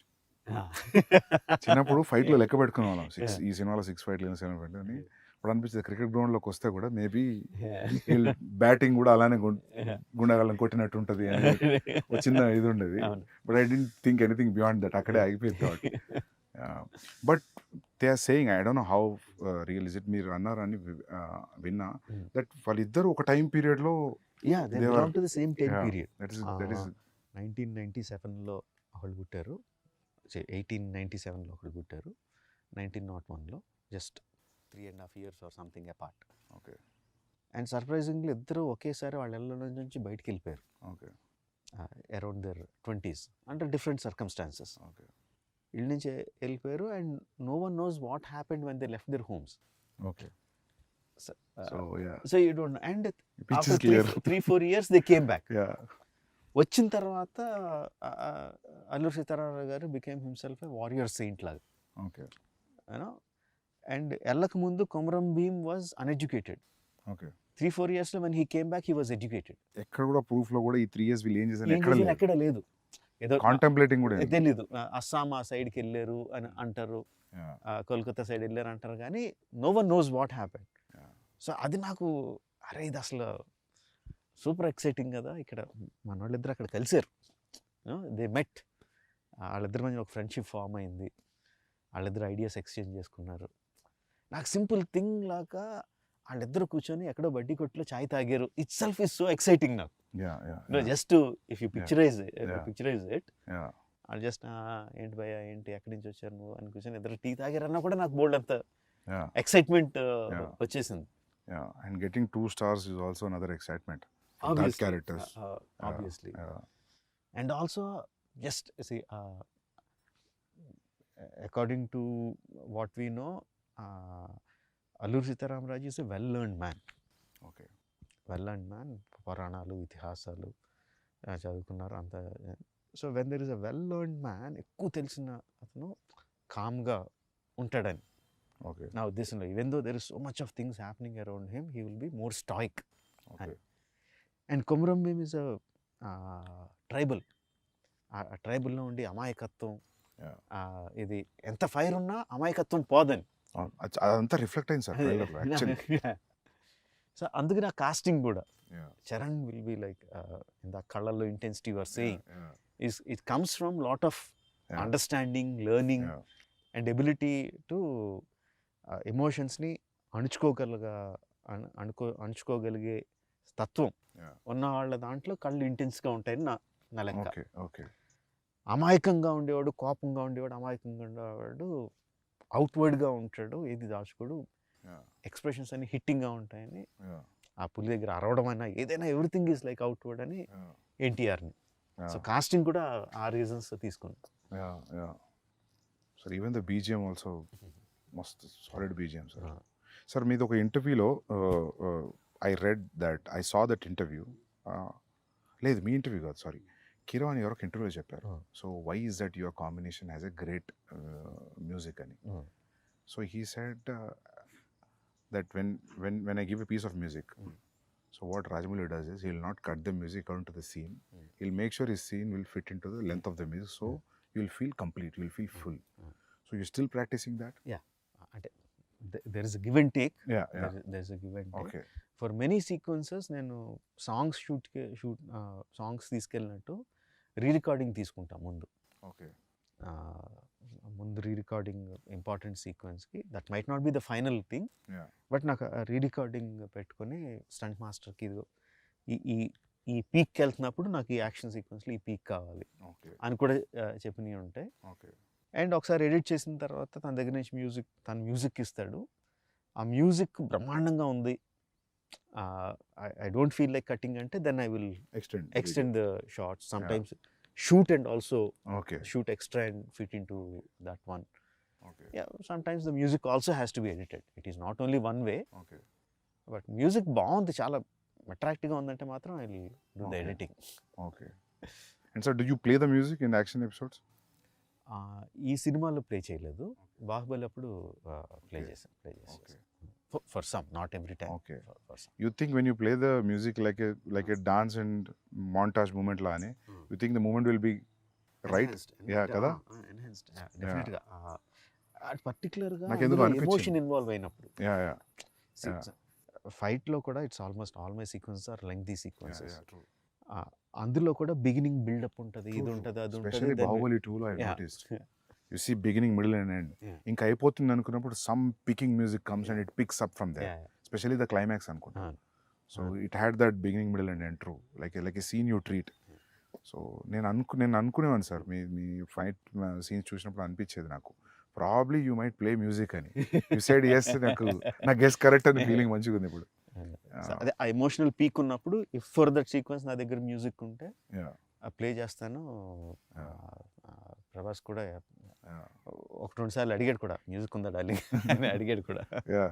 చిన్నప్పుడు ఫైట్లో లెక్క పెట్టుకునే వాళ్ళం, ఈ సినిమాలో 6 ఫైట్లు 7 ఫైట్లు అని. ఇప్పుడు అనిపించేది క్రికెట్ గ్రౌండ్లోకి వస్తే కూడా మేబీ బ్యాటింగ్ కూడా అలానే గుండెగాళ్ళని కొట్టినట్టు ఉంటుంది అని ఒక చిన్న ఇది ఉండేది. But I don't think anything beyond that, అక్కడే ఆగిపోయింది thought. But they are saying, I don't know how real is it, మీరు అన్నారని విన్నా, దట్ వాళ్ళిద్దరు ఒక టైం పీరియడ్లో 1997లో ఒకళ్ళు పుట్టారు, 1897లో ఒకళ్ళు పుట్టారు, 1901లో, just 3.5 years or something apart. Okay. And surprisingly ఇద్దరు ఒకేసారి వాళ్ళ ఇళ్ళ నుంచి బయటికి వెళ్ళిపోయారు. Okay. Around their 20s under different circumstances. Okay ఇళ్ళ నుంచి వెళ్ళిపోయారు and no one knows what happened when they left their homes. Okay so ya so you don't and pitch after is clear 3-4 years they came back. Ya వచ్చిన తర్వాత అల్లూరి సీతారామరావు గారు became himself a warrior Saint లాగా, okay you know. And వెళ్ళక ముందు Komaram Bheem was uneducated. Okay 3-4 yearsలో when he came back he was educated. ఎక్కడ కూడా proof లో కూడా ఈ 3 years వీళ్ళు ఏం చేశారు ఎక్కడ లేదు, ఎక్కడ లేదు. ఏదో కాంటెంప్లేటింగ్ కూడా తెలీదు. అస్సాం ఆ సైడ్కి వెళ్ళారు అని అంటారు, కోల్కతా సైడ్ వెళ్ళారు అంటారు, కానీ no one knows what happened. So అది నాకు అరే ఇది అసలు సూపర్ ఎక్సైటింగ్ కదా. ఇక్కడ మన వాళ్ళిద్దరు అక్కడ కలిసారు, దే మెట్, వాళ్ళిద్దరి మధ్య ఒక ఫ్రెండ్షిప్ ఫామ్ అయింది, వాళ్ళిద్దరు ఐడియాస్ ఎక్స్చేంజ్ చేసుకున్నారు. నాకు సింపుల్ థింగ్ లాగా వాళ్ళిద్దరు కూర్చొని ఎక్కడో బడ్డీ కొట్టులో చాయ్ తాగారు, itself is so exciting నాకు. Just if you picturise it, వాళ్ళు జస్ట్ ఏంటి భయ్యా ఏంటి ఎక్కడి నుంచి వచ్చారు నువ్వు అని కూర్చొని ఇద్దరు టీ తాగారన్నా కూడా నాకు బోల్డ్ అంత ఎక్సైట్మెంట్ వచ్చేసింది. And getting 2 stars is also another excitement. That characters obviously. And also just see, according to what we know, Alluri Sitaramraju is a well-learned man. Okay. Well-learned man, పురాణాలు ఇతిహాసాలు చదువుకున్నారు అంత. So when there is a వెల్-learned man, ఎక్కువ తెలిసిన అతను కామ్గా ఉంటాడని Okay. నా ఉద్దేశంలో. Even though there is so much of things happening around him, he will be more stoic. Okay. And Komaram Bheem is a tribal. ఆ ట్రైబల్లో ఉండి అమాయకత్వం, ఇది ఎంత ఫైర్ ఉన్నా అమాయకత్వం పోదని. అదంతా రిఫ్లెక్ట్ అయింది సార్ ట్రైలర్ లో యాక్చువల్లీ. సో అందుకని ఆ కాస్టింగ్ కూడా Charan will be like in the కళ్ళల్లో intensity your saying it comes from lot of understanding, learning and ability to ఎమోషన్స్ని అణుచుకోగలిగే తత్వం ఉన్న వాళ్ళ దాంట్లో కళ్ళు ఇంటెన్స్గా ఉంటాయని నా లెక్క. అమాయకంగా ఉండేవాడు, కోపంగా ఉండేవాడు, అమాయకంగా ఉండేవాడు అవుట్వర్డ్గా ఉంటాడు, ఏది దాచుకోడు, ఎక్స్ప్రెషన్స్ అన్ని హిట్టింగ్గా ఉంటాయని. ఆ పులి దగ్గర అరవడం అయినా ఏదైనా ఎవ్రీథింగ్ ఈజ్ లైక్ అవుట్వర్డ్ అని ఎన్టీఆర్ని. సో కాస్టింగ్ కూడా ఆ రీజన్స్ తీసుకున్నాను. Sir even the BGM also మస్త్ సాలిడ్ బీజిఎం సార్. సార్ మీది ఒక ఇంటర్వ్యూలో I read that I saw that interview, లేదు మీ ఇంటర్వ్యూ కాదు సారీ, కిరాన్ ఎవరో ఒక ఇంటర్వ్యూలో చెప్పారు. So why is that your combination has a great music అని. So he said that when I give a piece of music, so what Rajamouli does is he'll not cut the music according to the scene. He'll make sure his scene will fit into the length of the music, so you'll feel complete, you'll feel full. So you're still practicing that? Yeah, there is a give and take. There is a give and take. Okay. For many sequences నేను songs songs తీసుకెళ్ళినట్టు rerecording తీసుకుంటా ముందు. Okay. ముందు rerecording important సీక్వెన్స్కి, that might not be the final thing, but నాకు rerecording పెట్టుకొని stunt మాస్టర్కి ఇదిగో ఈ పీక్కి వెళ్తున్నప్పుడు నాకు ఈ యాక్షన్ సీక్వెన్స్లో ఈ పీక్ కావాలి అని కూడా చెప్పినవి ఉంటాయి. అండ్ ఒకసారి ఎడిట్ చేసిన తర్వాత తన దగ్గర నుంచి మ్యూజిక్ ఇస్తాడు, ఆ మ్యూజిక్ బ్రహ్మాండంగా ఉంది, I don't feel like cutting అంటే then I will extend the shots. Sometimes shoot and also shoot extra and fit into that one. Sometimes the music also has to be edited. It is not only one way. But music బాగుంది, చాలా అట్రాక్టివ్గా ఉందంటే మాత్రం I will do the editing. And so do you play the music in action episodes? ఈ సినిమాలో play చేయలేదు, బాహుబలి అప్పుడు play చేశాను. For some, not every time. For some. You think when you play the music like a dance and montage moment la ane, you think the moment will be right? Kada? Enhanced. Definitely. Particular గా emotion involve అయినప్పుడు. Fight లో కూడా it's almost all my sequences are lengthy sequences. అందులో కూడా beginning buildup ఉంటుంది, ఇది ఉంటుంది, అది ఉంటుంది. Especially Baahubali 2 lo I noticed. You see beginning, middle and end. ఇంకా అయిపోతుంది అనుకున్నప్పుడు some picking music comes and it picks up from there. Especially the climax అనుకుంటా. So it had that beginning, middle and end true. Like a scene you treat. So నేను అనుకునేవాను sir, మీ fight scenes చూసినప్పుడు అనిపించేది నాకు, probably you might play music అని. You side yes, నా guess correct అని feeling మంచిగా ఉంది ఇప్పుడు. అదే ఆ ఎమోషనల్ పీక్ ఉన్నప్పుడు ఇఫ్ ఫర్ దట్ సీక్వెన్స్ నా దగ్గర మ్యూజిక్ ఉంటే ప్లే చేస్తాను. Yeah. ప్రభాస్ కూడా Yeah. ఒక 2 సార్లు అడిగాడు కూడా, మ్యూజిక్ ఉందా డార్లింగ్ అని అడిగాడు కూడా. Yeah.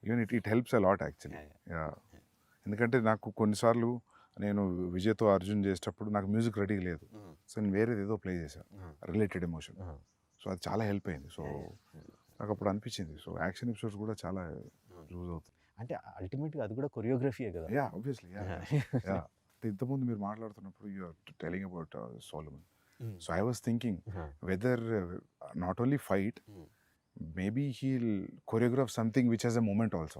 Even it helps a lot actually. Yeah, ఎందుకంటే నాకు కొన్నిసార్లు నేను విజయ్తో అర్జున్ చేసేటప్పుడు నాకు మ్యూజిక్ రెడీ లేదు, సో నేను వేరేది ఏదో ప్లే చేశాను రిలేటెడ్ ఎమోషన్, సో అది చాలా హెల్ప్ అయింది. సో నాకు అప్పుడు అనిపించింది, సో యాక్షన్ ఎపిసోడ్స్ కూడా చాలా యూజ్ అవుతుంది. అంటే అల్టిమేట్గా అది కూడా కొరియోగ్రఫీయే కదా. Yeah, obviously. యా, ఇంతకుముందు మీరు మాట్లాడుతున్నప్పుడు you are telling about Solomon, so I was thinking whether not only fight, maybe he'll choreograph something which has a moment also.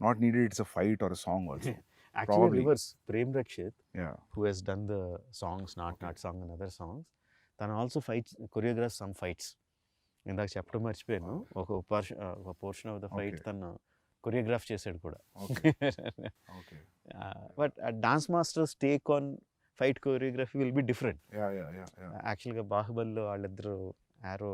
Not needed it's a fight or a song also. Actually, Probably. reverse. Prem Rakshit, Yeah. who has done the songs, Not Song and other songs, తను also fights, choreographs some fights. ఇందాక చెప్పడం మర్చిపోయాను, ఒక portion of the fight తను choreograph చేశాడు కూడా. Okay. But dance masters take on fight choreography will be different. Yeah. యాక్చువల్గా బాహుబలిలో వాళ్ళిద్దరు ఆరో,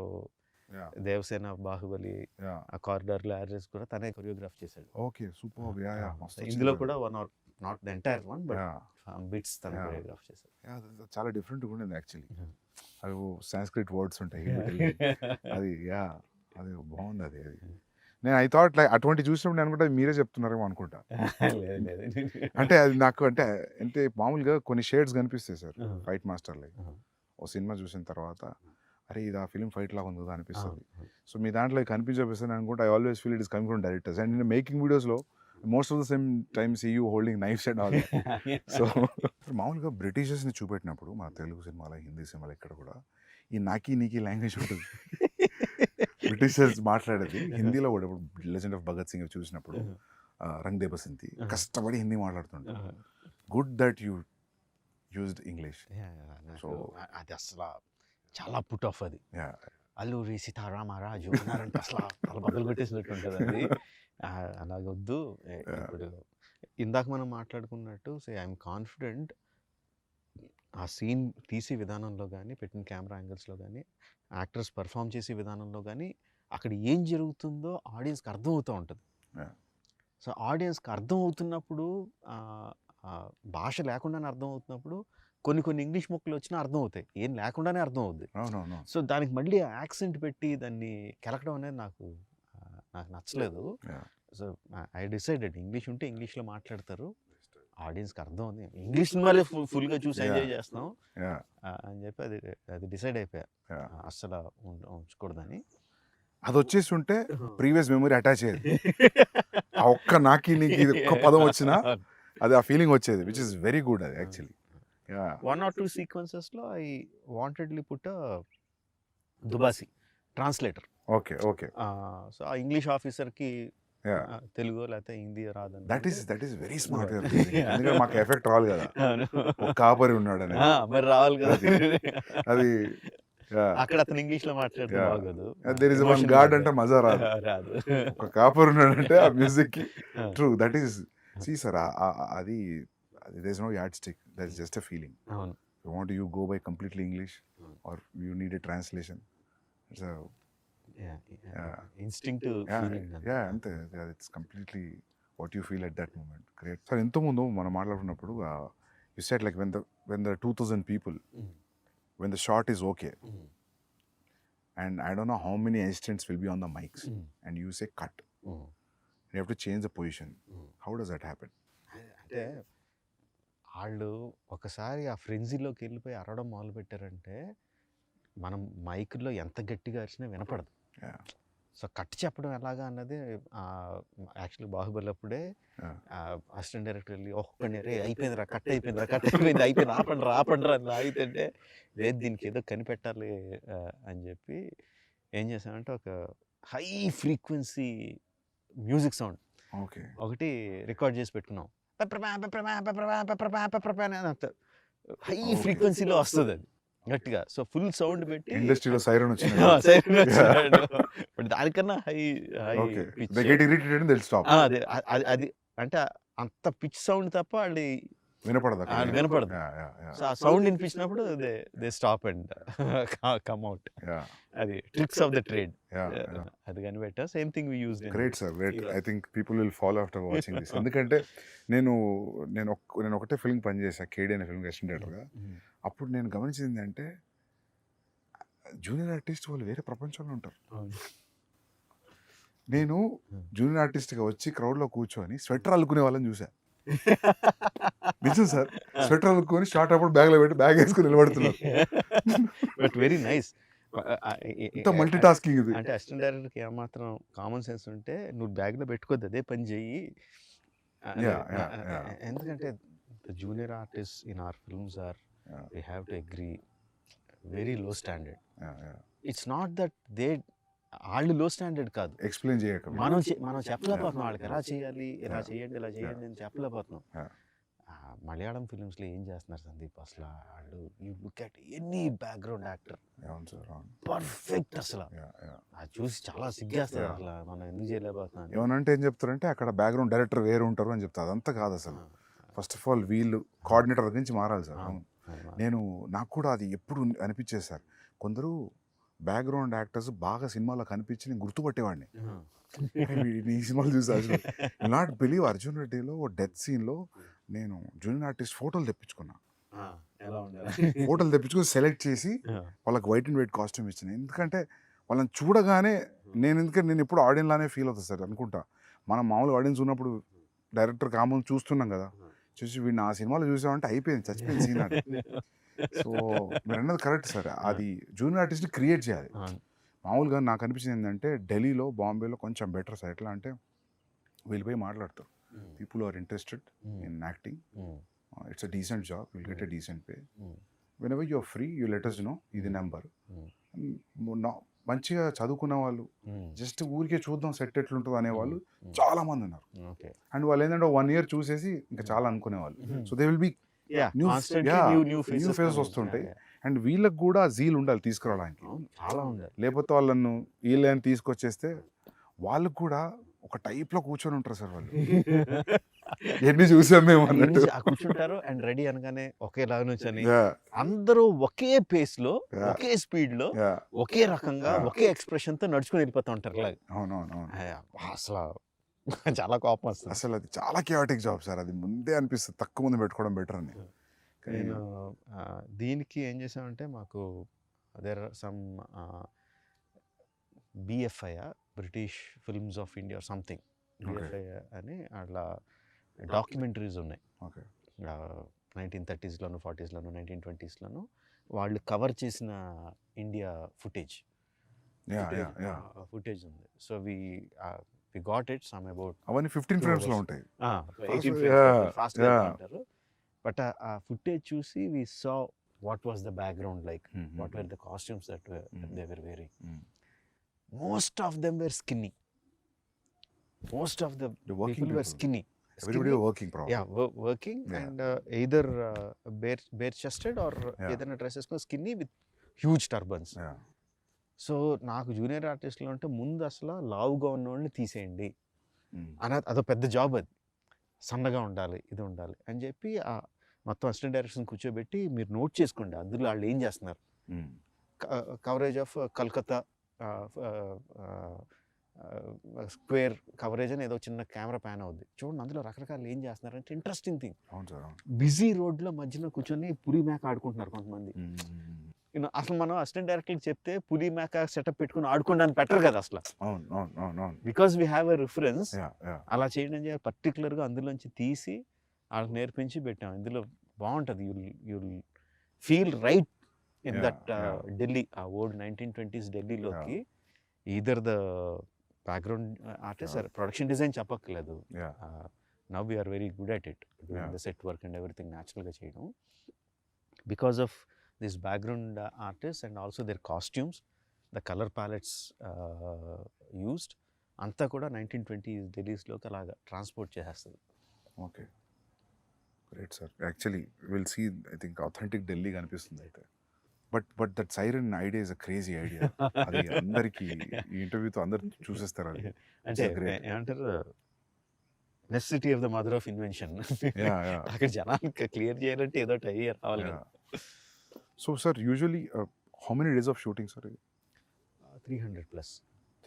Yeah. దేవసేన బాహుబలి Yeah. ఆ కారిడార్లో యారెస్ కూడా తనే కొరియోగ్రాఫ్ చేశాడు. Okay, superb. Yeah. ఇందులో కూడా one or not the entire one but Yeah. Bits తను Yeah. కొరియోగ్రాఫ్ చేశాడు. Yeah, చాలా డిఫరెంట్గా ఉండింది యాక్చువల్లీ. అవి సాంస్క్రిట్ వర్డ్స్ ఉంటాయి అది. యా, అది బాగుంది. అది నేను ఐ థాట్ లైక్ అటువంటి చూసినప్పుడు నేను అనుకుంటా మీరే చెప్తున్నారేమో అనుకుంటా. అంటే అది నాకు అంటే అంటే మామూలుగా కొన్ని షేడ్స్ కనిపిస్తాయి సార్ ఫైట్ మాస్టర్ లైక్. ఓ సినిమా చూసిన తర్వాత అరే ఇది ఆ ఫిల్మ్ ఫైట్ లాగా ఉంది కదా అనిపిస్తుంది. సో మీ దాంట్లో కనిపించపిస్తుంది అనుకుంటే I always feel it is coming from directors. And నేను మేకింగ్ వీడియోస్లో most of the same time see you holding knives and all. So మామూలుగా బ్రిటిషర్స్ని చూపెట్టినప్పుడు మన తెలుగు సినిమాలో, హిందీ సినిమాలో ఇక్కడ కూడా ఈ నాకి నీకి లాంగ్వేజ్ ఉంటుంది. బ్రిటిషర్స్ మాట్లాడేది హిందీలో కూడా. ఇప్పుడు లెజెండ్ ఆఫ్ భగత్ సింగ్ చూసినప్పుడు రంగ్ దే బసంతి కష్టపడి హిందీ మాట్లాడుతుంటారు. Good that you used English. So అది అసలు చాలా పుట్ ఆఫ్ అది. అల్లూరి సీతారామరాజు అన్నారంటే అసలు చాలా బదులు కొట్టేసినట్టు ఉంటుంది అది. అలాగొద్దు. ఇప్పుడు ఇందాక మనం మాట్లాడుకున్నట్టు ఐఎమ్ కాన్ఫిడెంట్ ఆ సీన్ తీసే విధానంలో కానీ, పెట్టిన కెమెరా యాంగిల్స్లో కానీ, యాక్టర్స్ పర్ఫామ్ చేసే విధానంలో కానీ, అక్కడ ఏం జరుగుతుందో ఆడియన్స్కి అర్థం అవుతూ ఉంటుంది. సో ఆడియన్స్కి అర్థం అవుతున్నప్పుడు, భాష లేకుండానే అర్థం అవుతున్నప్పుడు కొన్ని ఇంగ్లీష్ మొక్కలు వచ్చినా అర్థం అవుతాయి, ఏం లేకుండానే అర్థం అవుద్ది. సో దానికి మళ్ళీ యాక్సెంట్ పెట్టి దాన్ని కెలకడం అనేది నాకు నచ్చలేదు. సో ఐ డిసైడెడ్ ఇంగ్లీష్ ఉంటే ఇంగ్లీష్లో మాట్లాడతారు, ఆడియన్స్కి అర్థం ఉంది, ఇంగ్లీష్ సినిమాలే ఫుల్గా చూసి ఎంజాయ్ చేస్తాం అని చెప్పి అది డిసైడ్ అయిపోయా అస్సలు ఉంచకూడదని. అది వచ్చేసి ఉంటే ప్రీవియస్ మెమరీ అటాచ్ అయ్యేది. ఆ ఒక్క నాకి నీకు ఇది ఒక్క పదం వచ్చినా అది ఆ ఫీలింగ్ వచ్చేది, విచ్ ఇస్ వెరీ గుడ్ అది యాక్చువల్లీ. వన్ ఆర్ టూ సీక్వెన్సెస్లో ఐ వాంటెడ్లీ పుట్ దుబాసి ట్రాన్స్లేటర్. ఓకే. సో ఆ ఇంగ్లీష్ ఆఫీసర్కి తెలుగు లేకపోతే హిందీ రాదని. That is very smart. ఎందుకంటే మాకు ఎఫెక్ట్ రావాలి కదా, ఒక కాపరి ఉన్నాడని మరి రావాలి కదా. అది అక్కడ అతను ఇంగ్లీష్ లో మాట్లాడితే బాగోదు. దేర్ ఇస్ వన్ గాడ్ అంటే మజా రాదు. ఒక కాపర్ ఉన్నాడంటే ఆ మ్యూజిక్ కి. True, that is see sir, అది there is no ad stick, that is just a feeling. You want you go by completely English or you need a translation. It's instinctive feeling. అంతే, it's completely what you feel at that moment. Great sir. ఇంతకుముందు మనం మాట్లాడుకున్నప్పుడు you said like when the 2000 people, when the shot is okay, and I don't know how many assistants will be on the mics, and you say cut, you have to change the position. How does that happen? అంటే వాళ్ళు ఒకసారి ఆ ఫ్రెంజీలోకి వెళ్ళిపోయి అరవడం మొదలు పెట్టారంటే మనం మైక్లో ఎంత గట్టిగా అరిచినా వినపడదు. సో కట్ చెప్పడం ఎలాగా అన్నది యాక్చువల్లీ బాహుబలి అప్పుడే అసిస్టెంట్ డైరెక్టర్ వెళ్ళి ఒక్కనే రే అయిపోయిందిరా, కట్ అయిపోయింది ఆపండి అని ఆగితే, లేదు దీనికి ఏదో కనిపెట్టాలి అని చెప్పి ఏం చేసామంటే ఒక హై ఫ్రీక్వెన్సీ మ్యూజిక్ సౌండ్ ఒకటి రికార్డ్ చేసి పెట్టుకున్నాం. హై ఫ్రీక్వెన్సీలో వస్తుంది అది గట్టిగా. సో ఫుల్ సౌండ్ పెట్టి ఇండస్ట్రీలో సైరన్ వచ్చింది, బట్ దానికన్నా హై అది అంటే అంత పిచ్ సౌండ్ తప్ప వాళ్ళు వినపడదు. సో ఆ సౌండ్ వినిపించినప్పుడు they stop and come out. అది ట్రిక్స్ ఆఫ్ ద ట్రేడ్. అది కనిపెట్టా. Same thing we used. Great sir, great. I think people will follow after watching this. ఎందుకంటే నేను ఒకటే ఫిల్మ్ పనిచేసా, కేడీ అనే ఫిల్మ్ అసిస్టెంట్ డైరెక్టర్గా. అప్పుడు నేను గమనించింది ఏంటంటే జూనియర్ ఆర్టిస్ట్ వాళ్ళు వేరే ప్రపంచంలో ఉంటారు. నేను జూనియర్ ఆర్టిస్ట్గా వచ్చి క్రౌడ్లో కూర్చొని స్వెటర్ అల్లుకునే వాళ్ళని చూసా. నిజం సార్, స్వెటర్ అల్లుకొని షార్ట్ అప్పుడు బ్యాగ్లో పెట్టి బ్యాగ్ వేసుకుని నిలబడుతున్నారు. But very nice. ఇంత మల్టీ టాస్కింగ్ ఇది. అంటే అసిస్టెంట్ డైరెక్టర్కి ఏమాత్రం కామన్ సెన్స్ ఉంటే నువ్వు బ్యాగ్లో పెట్టుకోద్దు, అదే పని చెయ్యి. ఎందుకంటే junior artist in our films are we have to agree very low standard. It's not that they వాళ్ళు లో స్టాండర్డ్ కాదు, ఎక్స్ప్లెయిన్ చేయక మనం చెప్పలేకపోతున్నాం వాళ్ళకి ఎలా చేయాలి, ఇలా చేయండి, ఇలా చేయండి అని చెప్పలేకపోతున్నాం. మలయాళం ఫిలిమ్స్లో ఏం చేస్తున్నారు సందీప్ అసలు, వాళ్ళు you look at any background actor perfect అసలు. అది చూసి చాలా సిగ్గేస్తారు అసలు, మనం ఎందుకు చేయలేకపోతున్నాం. ఏమనంటే ఏం చెప్తారంటే అక్కడ బ్యాక్గ్రౌండ్ డైరెక్టర్ వేరు ఉంటారు అని చెప్తారు. అదంతా కాదు అసలు. ఫస్ట్ ఆఫ్ ఆల్ వీళ్ళు కోఆర్డినేటర్ నుంచి మారాలి సార్. నాకు కూడా అది ఎప్పుడు అనిపించేది సార్, కొందరు బ్యాక్గ్రౌండ్ యాక్టర్స్ బాగా సినిమాలో కనిపించి నేను గుర్తుపట్టేవాడిని. ఈ సినిమాలు చూసి అసలు నాట్ బిలీవ్ అర్జున్ రెడ్డిలో డెత్ సీన్లో నేను జూనియర్ ఆర్టిస్ట్ ఫోటోలు తెప్పించుకున్నా. ఫోటోలు తెప్పించుకొని సెలెక్ట్ చేసి వాళ్ళకి వైట్ అండ్ వైట్ కాస్ట్యూమ్ ఇచ్చిన. ఎందుకంటే వాళ్ళని చూడగానే నేను ఎప్పుడు ఆడియన్స్ లానే ఫీల్ అవుతుంది సార్ అనుకుంటా. మనం మామూలు ఆడియన్స్ ఉన్నప్పుడు డైరెక్టర్ కామన్ చూస్తున్నాం కదా, చూసి వీడిని ఆ సినిమాలో చూసామంటే అయిపోయింది, చచ్చిపోయింది సీన్ అని. సో మీరు అన్నది కరెక్ట్ సార్, అది జూనియర్ ఆర్టిస్ట్ని క్రియేట్ చేయాలి. మామూలుగా నాకు అనిపించింది ఏంటంటే ఢిల్లీలో, బాంబేలో కొంచెం బెటర్ సార్. ఎట్లా అంటే వీళ్ళు పోయి మాట్లాడతారు, people are interested in acting, it's a decent job, will get a decent pay, whenever you are free you let us know, ఇది నెంబర్. మంచిగా చదువుకున్న వాళ్ళు జస్ట్ ఊరికే చూద్దాం సెట్ ఎట్లుంటుంది అనేవాళ్ళు చాలా మంది ఉన్నారు. అండ్ వాళ్ళు ఏంటంటే 1 year చూసేసి ఇంకా చాలా అనుకునేవాళ్ళు. So they will be new faces వస్తుంటాయి. అండ్ వీళ్ళకి కూడా జీల్ ఉండాలి తీసుకురావడానికి, లేకపోతే వాళ్ళను వీళ్ళని తీసుకొచ్చేస్తే వాళ్ళకు కూడా ఒక టైప్లో కూర్చొని ఉంటారు సార్ వాళ్ళు. ఎన్ని చూసాం మేము అన్నట్టు కూర్చుంటారు. అండ్ రెడీ అనగానే ఒకేలా నుంచని అందరూ ఒకే పేస్ లో, ఒకే స్పీడ్ లో, ఒకే రకంగా, ఒకే ఎక్స్ప్రెషన్ తో నడుచుకుని వెళ్ళిపోతూ ఉంటారు. అవునవును, అసలు చాలా కోపం వస్తుంది. అసలు అది చాలా కియాటిక్ జాబ్ సార్. అది ముందే అనిపిస్తుంది తక్కువ మంది పెట్టుకోవడం బెటర్ అని. నేను దీనికి ఏం చేసామంటే మాకు there are some BFI, British films of India something, BFI అని అట్లా డాక్యుమెంటరీస్ ఉన్నాయి. 1930s, 40s, 1920s వాళ్ళు కవర్ చేసిన ఇండియా ఫుటేజ్ ఉంది. So we got it some about అవన్నీ 15 frames లో ఉంటాయి, 18 frames ఫాస్ట్ గా అంటారు. బట్ ఆ ఫుటేజ్ చూసి we saw what was the background like, what were the costumes that they were wearing. Most of them were skinny. Most of the people were skinny. Everybody were working probably. Yeah, working, and either bare chested or either dresses skinny with huge turbans. So నాకు junior ఆర్టిస్ట్లో అంటే ముందు అసలు లావుగా ఉన్న వాళ్ళని తీసేయండి అని, అదో పెద్ద జాబ్. అది సన్నగా ఉండాలి, ఇది ఉండాలి అని చెప్పి మొత్తం అసిస్టెంట్ డైరెక్షన్ కూర్చోబెట్టి మీరు నోట్ చేసుకోండి అందులో వాళ్ళు ఏం చేస్తున్నారు. Coverage of Calcutta square coverage అని ఏదో చిన్న కెమెరా ప్యాన్ అవుద్ది చూడండి, అందులో రకరకాలు ఏం చేస్తున్నారు అంటే ఇంట్రెస్టింగ్ థింగ్. బిజీ రోడ్లో మధ్యలో కూర్చొని పులి మేక ఆడుకుంటున్నారు కొంతమంది. అసలు మనం అసిస్టెంట్ డైరెక్టర్ చెప్తే పులి మేక సెటప్ పెట్టుకుని ఆడుకోవడానికి పెట్టరు కదా అసలు, because we have a reference. అలా చేయడం పర్టికులర్గా అందులోంచి తీసి వాళ్ళకి నేర్పించి పెట్టాం. ఇందులో బాగుంటుంది, you'll feel right in that Delhi, ఆ ఓల్డ్ 1920s ఢిల్లీలోకి. Either the background artist or production design చెప్పక్కర్లేదు. Now we're very good at it, the set work and everything న్యాచురల్గా చేయడం, because of this background artist and also their costumes, the colour palettes used అంతా కూడా 1920s ఢిల్లీస్లోకి అలాగా transport చేసేస్తుంది. Okay, great sir. Actually will see, I think authentic Delhi కనిపిస్తుంది అయితే. But that siren idea is a crazy idea. అది అందరికి ఈ ఇంటర్వ్యూతో అందరు చూసేస్తారు. అది అంటే ఏమంటారు, necessity of the mother of invention. అక్కడ జనానికి క్లియర్ చేయాలంటే ఏదో ఐడియా రావాలి. So sir usually how many days of shooting sir? 300+.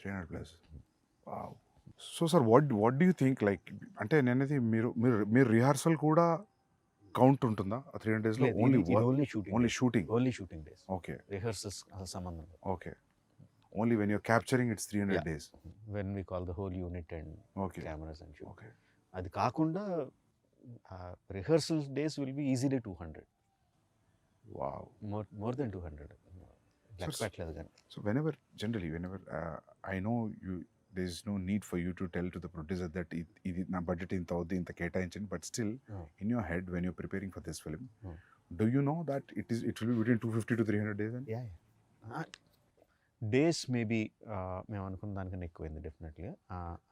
300+. Wow. So sir what do you think, like అంటే నేనైతే మీరు రిహార్సల్ కూడా కౌంట్ ఉంటుందా 300 డేస్లో? Only only shooting. Shooting days. Okay. Rehearsals అసలు సంబంధం లేదు. Okay. Only when you're capturing it's 300 days. When we call the whole unit and okay. Cameras and shoot. Okay. అది కాకుండా rehearsal days will be easily 200. Wow. More than 200 లెక్క పెట్టలేదు కానీ. So whenever I know there is no need for you to tell to the producer that ఇది నా budget ఇంత అవుద్ది, ఇంత కేటాయించండి, but still in your head when you're preparing for this film, do you know that it will be between 250 to 300 days? And days maybe మేము అనుకున్న దానికన్నా ఎక్కువైంది definitely.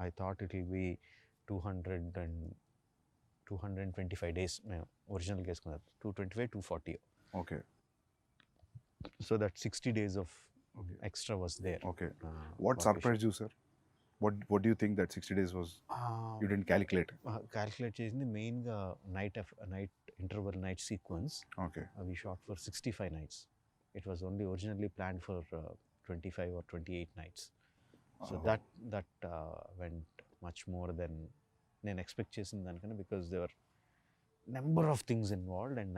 I thought it will be 225 days మేము ఒరిజినల్గా వేసుకున్నది. 225, 240. Okay. So that 60 days of extra was there. Okay. What surprised you, sir? What do you think that 60 days was? You didn't calculate? Calculate చేసింది మెయిన్గా night interval night sequence. Okay. We shot for 65 nights. It was only originally planned for 25 or 28 nights. So that went much more than నేను expect చేసిన దానికన్నా, because there were number of things involved and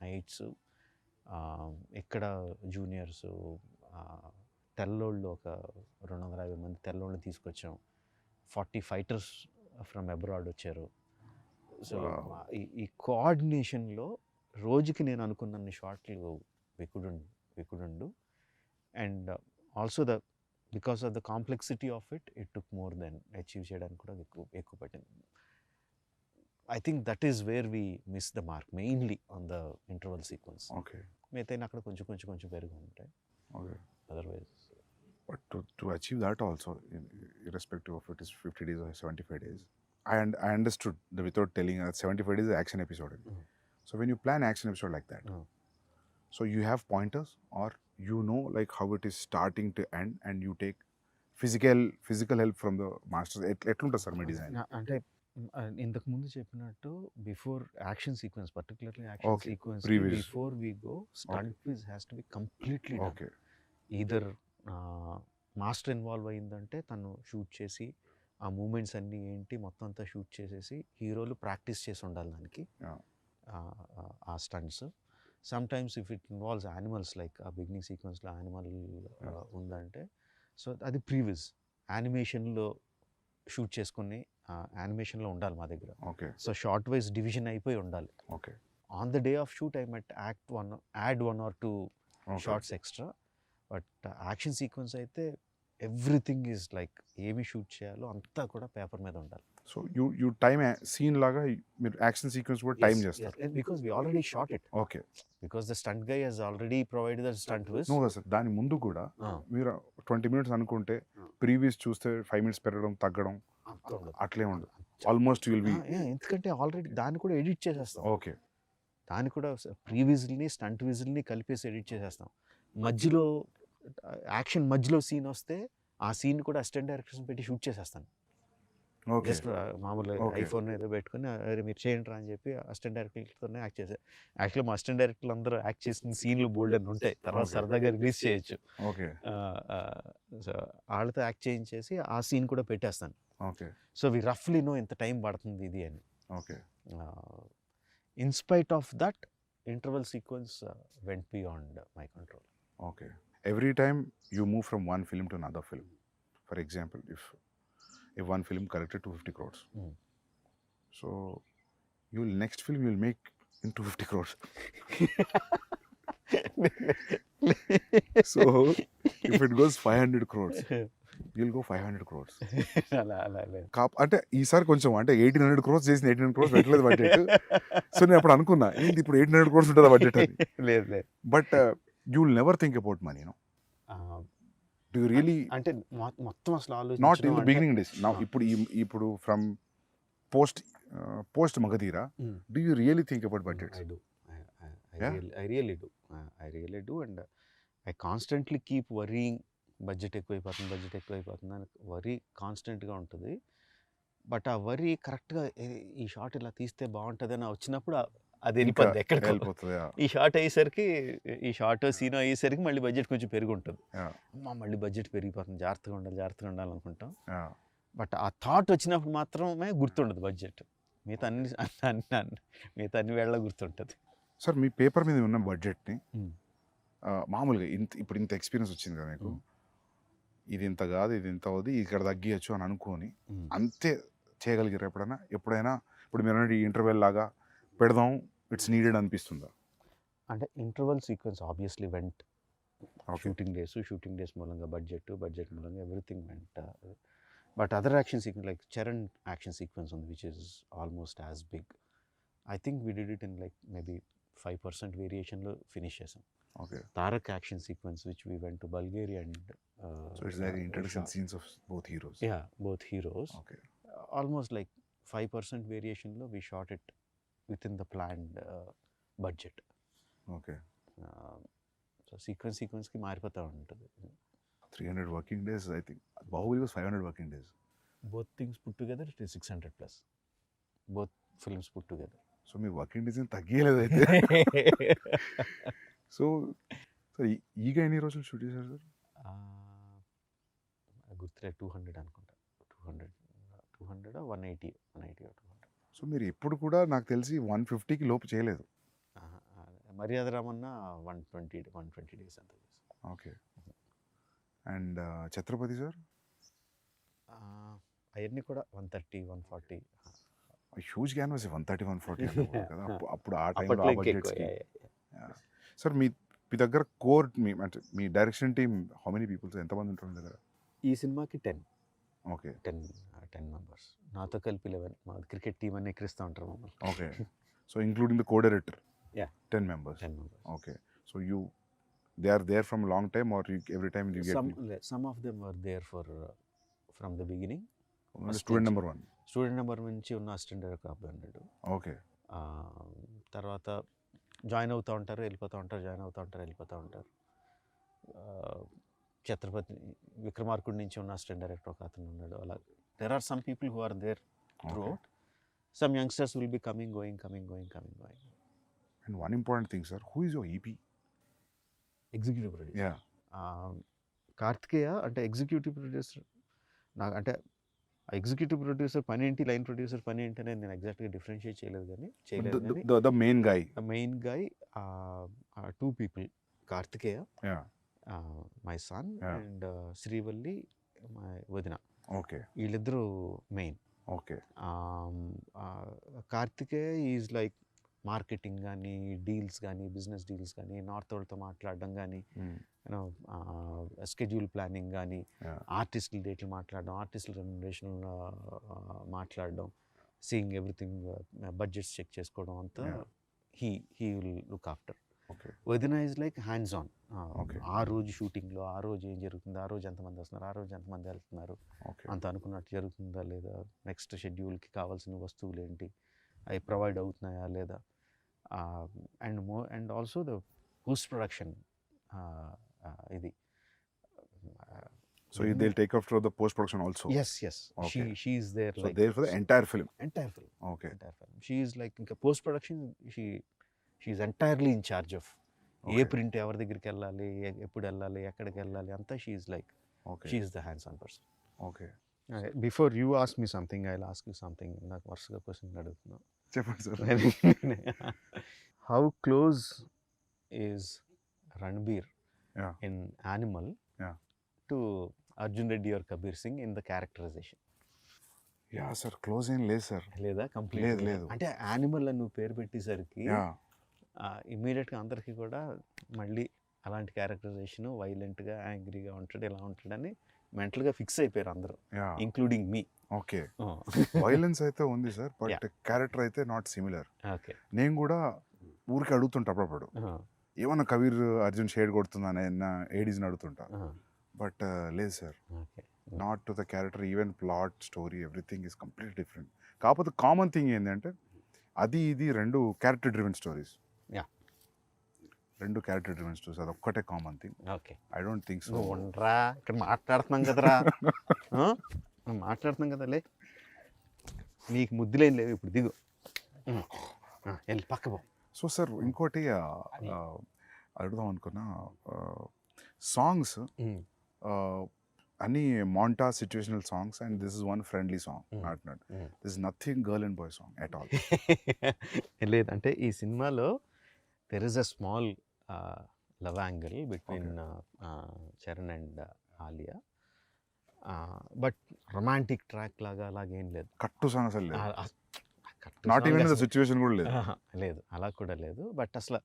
nights. ఇక్కడ juniors తెల్లోళ్ళు ఒక 250 మంది తెల్లోళ్ళని తీసుకొచ్చాం. 40 fighters from abroad వచ్చారు. So ఈ కోఆర్డినేషన్లో రోజుకి నేను అనుకున్న షాట్లు we couldn't do. And also because of the complexity of it took more than achieve చేయడానికి కూడా ఎక్కువ పట్టింది. I think that is where we missed the mark, mainly on the interval sequence. Okay. మిగతా అక్కడ కొంచెం పెరుగు ఉంటాయి. Okay. Otherwise. But to achieve that also, irrespective of it is 50 days or 75 days, I understood that without telling 75 days is action episode. So when you plan action episode like that, so you have pointers, or you know like how it is starting to end, and you take physical help from the masters. ఎట్లుంటుంది sir మీ design? అంటే ఇంతకు ముందు చెప్పినట్టు before action sequence, particularly action sequence, before we go stunt quiz has to be completely okay. Either master involve అయ్యిందంటే తను shoot చేసి ఆ మూమెంట్స్ అన్నీ ఏంటి మొత్తం అంతా షూట్ చేసేసి హీరోలు ప్రాక్టీస్ చేసి ఉండాలి దానికి ఆ stunts. Sometimes if it involves animals, like ఆ బిగినింగ్ సీక్వెన్స్లో యానిమల్ ఉందంటే సో అది ప్రీవిజ్ యానిమేషన్లో షూట్ చేసుకుని యానిమేషన్లో ఉండాలి మా దగ్గర. Okay. So shot wise division అయిపోయి ఉండాలి. Okay. On the day of shoot I might add 1 or 2 shots extra. But action sequence అయితే ఎవ్రీథింగ్ ఈజ్ లైక్ ఏమి షూట్ చేయాలో అంతా కూడా పేపర్ మీద ఉండాలి. సో యూ టైమ్ సీన్ లాగా మీరు యాక్షన్ సీక్వెన్స్ కూడా టైం చేస్తారు? Because we already shot it. Okay. Because the stunt guy has already provided the stunt viz. No sir, దాని ముందు కూడా మీరు 20 minutes అనుకుంటే ప్రీవియస్ చూస్తే 5 minutes పెరగడం తగ్గడం అట్లే ఉండదు. ఆల్మోస్ట్ విల్ బి, ఎందుకంటే ఆల్రెడీ దాన్ని కూడా ఎడిట్ చేసేస్తాం. ఓకే. దాన్ని కూడా ప్రీవిజ్ని స్టంట్ విజిల్ని కలిపేసి ఎడిట్ చేసేస్తాం. మధ్యలో యాక్షన్ మధ్యలో సీన్ వస్తే ఆ సీన్ కూడా అసిస్టెంట్ డైరెక్టర్స్ పెట్టి షూట్ చేసేస్తాను. జస్ట్ మామూలు ఐఫోన్ ఏదో పెట్టుకుని అరే మీరు చేయండి రా అని చెప్పి అసిస్టెంట్ డైరెక్టర్తోనే యాక్ట్ చేశారు. యాక్చువల్లీ మా అసిస్టెంట్ డైరెక్టర్లు అందరూ యాక్ట్ చేసిన సీన్లు బోల్డ్ అని ఉంటాయి, తర్వాత సరదాగా రిలీజ్ చేయొచ్చు. ఓకే. సో వాళ్ళతో యాక్ట్ చేయించేసి ఆ సీన్ కూడా పెట్టేస్తాను. ఓకే. సో వి రఫ్లీ నో ఎంత టైం పడుతుంది ఇది అని. Okay. In spite of that interval sequence vent beyond my control. Okay. Every time you move from one film to another film, for example, if one film collected 250 crores, so next film you'll make in 250 crores. So if it goes 500 crores, you'll go 500 crores. అంటే ఈసారి కొంచెం అంటే 1800 crores చేసిన 1800 crores పెట్టలేదు budget. So నేను అప్పుడు అనుకున్నా ఏంటి ఇప్పుడు 1800 crores ఉంటుందా బడ్జెట్ అని. లేదు. But you will never think about money, no? Do you really? అంటే మొత్తం అసలు ఆలోచన not in the beginning days. Now ఇప్పుడు from post Magadira, do you really think about budgets? I do. I really do, and I constantly keep worrying. Budget ఎక్కువైపోతుంది అని worry కాన్స్టెంట్గా ఉంటుంది. But ఆ వరీ కరెక్ట్గా ఈ షాట్ ఇలా తీస్తే బాగుంటుంది అని వచ్చినప్పుడు అది వెళ్ళిపోద్ది ఎక్కడికి వెళ్ళిపోతుంది. ఈ షార్ట్ సీన్ అయ్యేసరికి మళ్ళీ బడ్జెట్ కొంచెం పెరిగి ఉంటుంది. మళ్ళీ బడ్జెట్ పెరిగిపోతుంది, జాగ్రత్తగా ఉండాలి అనుకుంటాం. బట్ ఆ థాట్ వచ్చినప్పుడు మాత్రమే గుర్తుండదు బడ్జెట్. మిగతా అన్ని మిగతా అన్ని వేళ గుర్తుంటుంది. సార్ మీ పేపర్ మీద ఉన్న బడ్జెట్ని మామూలుగా ఇప్పుడు ఇంత ఎక్స్పీరియన్స్ వచ్చింది కదా మీకు, ఇది ఇంత కాదు ఇది ఇంత అవుది ఇక్కడ తగ్గియచ్చు అని అనుకొని అంతే చేయగలిగారు ఎప్పుడైనా ఇప్పుడు మీరు అన్నది ఇంటర్వెల్ లాగా పెడదాం ఇట్స్ నీడెడ్ అనిపిస్తుందా? అంటే interval sequence obviously went. Shooting days మూలంగా బడ్జెట్ మూలంగా everything went. But other action sequence like Charan action sequence ఉంది which is almost as big. I think we did it in like maybe 5% వేరియేషన్లో finish చేసాం. Okay. Tarak action sequence which we went to Bulgaria and so it's like introduction scenes of both heroes. Yeah, both heroes. Okay. Almost like 5% వేరియేషన్లో we shot it with in the planned budget. Okay. So సీక్వెన్స్కి మారిపోతూ ఉంటుంది. 300 working days I think. Baahubali was 500 working days. Both things put together it is 600+. Both films put together. So మీ working days తగ్గలేదు అయితే. So sir ఈగ ఎన్ని రోజులు shoot చేశారు సార్? గుర్తులే 200 అనుకుంటా. 200 180 200. సో మీరు ఎప్పుడు కూడా నాకు తెలిసి 150కి లోపు చేయలేదు. మర్యాద రామన్న 120 డేస్ అంత. ఓకే. And Chhatrapati sir? అవన్నీ కూడా 130 140. హ్యూజ్ క్యాన్వాస్ 130 140 కదా అప్పుడు ఆ టైంలో ఆ బడ్జెట్స్కి. సార్ మీ దగ్గర కోర్ అంటే మీ direction team how many peoples, ఎంతమంది ఉంటారు మీ దగ్గర? ఈ సినిమాకి 10. ఓకే. 10 మెంబర్స్. నాతో కలిపి 11. మా క్రికెట్ టీం అని ఎక్కిరిస్తూ ఉంటారు మమ్మల్ని. Okay. So including the co director? Yeah. 10 members. Okay. So they are there from long time or every time you get some of them were there from the beginning. Student number 1. Student number నుంచి ఉన్న assistant director అబ్బాయి ఉన్నాడు. Okay. తర్వాత join అవుతూ ఉంటారు వెళ్ళిపోతూ ఉంటారు. ఛత్రపతి విక్రమార్కుడి నుంచి ఉన్న అసిస్టెంట్ డైరెక్టర్ ఒక అతను ఉన్నాడు. అలా there are some people who are there throughout. Some youngsters will be coming going. And one important thing, sir, who is your EP? Executive producer. Yeah. Karthikeya అంటే ఎగ్జిక్యూటివ్ ప్రొడ్యూసర్. నాకు అంటే ఎగ్జిక్యూటివ్ ప్రొడ్యూసర్ పని ఏంటి, line producer పని ఏంటి అనేది నేను ఎగ్జాక్ట్గా డిఫరెన్షియేట్ చేయలేదు కానీ the main guy. The main guy, 2 people, Karthikeya, my son, and Srivalli my వదిన. ఓకే. వీళ్ళిద్దరూ main. Okay. Karthikeya is like marketing కానీ డీల్స్ కానీ బిజినెస్ డీల్స్ కానీ నార్త్ వాళ్ళతో మాట్లాడడం కానీ యూనో స్కెడ్యూల్ ప్లానింగ్ కానీ ఆర్టిస్టుల డేట్లు మాట్లాడడం, ఆర్టిస్టుల రెమ్యునరేషన్ మాట్లాడడం, సీయింగ్ ఎవ్రీథింగ్, బడ్జెట్స్ చెక్ చేసుకోవడం అంతా హీ విల్ లుక్ ఆఫ్టర్. వదిన ఈజ్ లైక్ హ్యాండ్స్ ఆన్. ఆ రోజు షూటింగ్లో ఆ రోజు ఏం జరుగుతుంది, ఆ రోజు ఎంతమంది వస్తున్నారు, ఆ రోజు ఎంతమంది వెళ్తున్నారు, అంత అనుకున్నట్టు జరుగుతుందా లేదా, నెక్స్ట్ షెడ్యూల్కి కావాల్సిన వస్తువులు ఏంటి, అవి ప్రొవైడ్ అవుతున్నాయా లేదా, and also the post production ఇది. So they'll take after the post production also? Yes. Okay. She is there. So like, there for the entire film? Entire film. Okay. Entire film. She is like in post production, she is entirely in charge of ఏ print ఎవరి దగ్గరికి వెళ్ళాలి, ఎప్పుడు వెళ్ళాలి, ఎక్కడికి వెళ్ళాలి అంతా. She is like she is the hands on person. Okay. Before you ask me something I will ask you something. నాకు వరుసగా క్వశ్చన్ అడుగుతున్నాను. చెప్పండి sir. How close is Ranbir in Animal to Arjun Reddy or Kabir Singh in the characterization? Yeah sir, close ఏం లేదు sir. లేదా? Complete లేదు. అంటే animal అని నువ్వు పేరు పెట్టేసరికి ఇమ్మీడియట్గా అందరికీ కూడా మళ్ళీ అలాంటి క్యారెక్టరైజేషన్, వైలెంట్గా యాంగ్రీగా ఉంటాడు, ఇలా ఉంటాడని మెంటల్గా ఫిక్స్ అయిపోయారు అందరూ, ఇంక్లూడింగ్ మీ. ఓకే. వైలెన్స్ అయితే ఉంది సార్, బట్ క్యారెక్టర్ అయితే నాట్ సిమిలర్. ఓకే. నేను కూడా ఊరికి అడుగుతుంటా అప్పుడప్పుడు, ఏమన్నా కబీర్ అర్జున్ షేడ్ కొడుతుందా ఏడీస్ని అడుగుతుంటా. బట్ లేదు sir, not to the character. Even plot, story, everything is complete different. కాకపోతే కామన్ థింగ్ ఏంటంటే అది ఇది రెండు క్యారెక్టర్ డ్రివెన్ స్టోరీస్. రెండు క్యారెక్టర్ డ్రివెన్ స్టోరీస్, అది ఒక్కటే common thing. Okay. I don't think so. ఉండరా, ఇక్కడ మాట్లాడుతున్నాం కదరా, మాట్లాడుతున్నాం కదా, లే నీకు ముద్దులేం లేవు, ఇప్పుడు దిగు, వెళ్ళి పక్క పో. సో సార్ ఇంకోటి అడుగుదాం అనుకున్నా, సాంగ్స్ అన్ని మాంటా situational songs and this is one friendly song not this is nothing girl and boy song at all. లేదంటే ఈ సినిమాలో there is a small love angle between Charan and Alia, but romantic track లాగా అలాగేం లేదు. కట్టు సాంగ్ అసలు లేదు, కట్టు నాట్ song ఈవెన్ ద అసలు- సిచ్యువేషన్ కూడా లేదు. లేదు, అలా కూడా లేదు. బట్ అసలు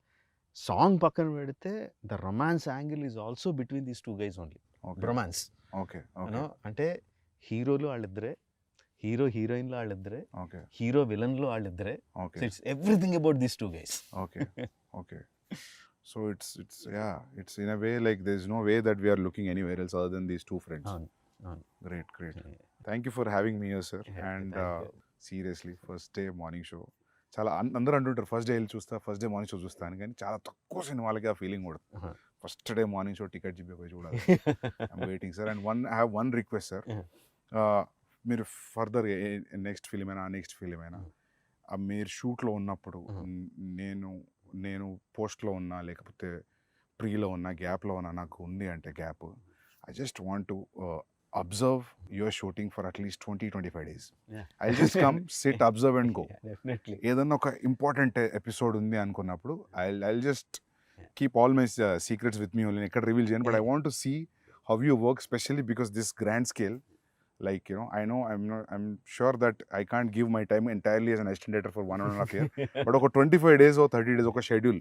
సాంగ్ పక్కన పెడితే the romance angle is also between these two guys only. Romance okay okay అంటే హీరోలు వాళ్ళిద్దరే, హీరో హీరోయిన్లు వాళ్ళిద్దరే, ఓకే హీరో విలన్లు వాళ్ళిద్దరే. Okay so it's everything about these two guys. Okay okay. So it's in a way like there's no way that we are looking anywhere else other than these two friends. అవును అవును. Great. Thank you for having me here, sir. Yeah, And thank you. seriously, first day morning show చాలా అందరూ అంటుంటారు first day వెళ్ళి చూస్తా, first day morning show చూస్తాను, కానీ చాలా తక్కువ సినిమాలకి ఆ ఫీలింగ్ కూడా. Uh-huh. First day morning show ticket పోయి చూడాలి. I'm waiting sir. And I have one request sir, మీరు ఫర్దర్ నెక్స్ట్ ఫిలిం అయినా నెక్స్ట్ ఫిలిం అయినా మీరు షూట్లో ఉన్నప్పుడు నేను పోస్ట్లో ఉన్నా లేకపోతే ప్రీలో ఉన్నా గ్యాప్లో ఉన్నా, నాకు ఉంది అంటే gap, I just want to observe your shooting for at least 20-25 days. Yeah. I just come sit observe and go. Definitely. ఏదన్నా ఒక ఇంపార్టెంట్ ఎపిసోడ్ ఉంది అనుకున్నప్పుడు I just keep all my secrets with me only, ఎక్కడ reveal చేయను. But I want to see how you work, specially because this grand scale. Like, I'm sure that I can't give my time entirely as an assistant director for 1.5 year. But ఒక 25 days or 30 days ఒక schedule,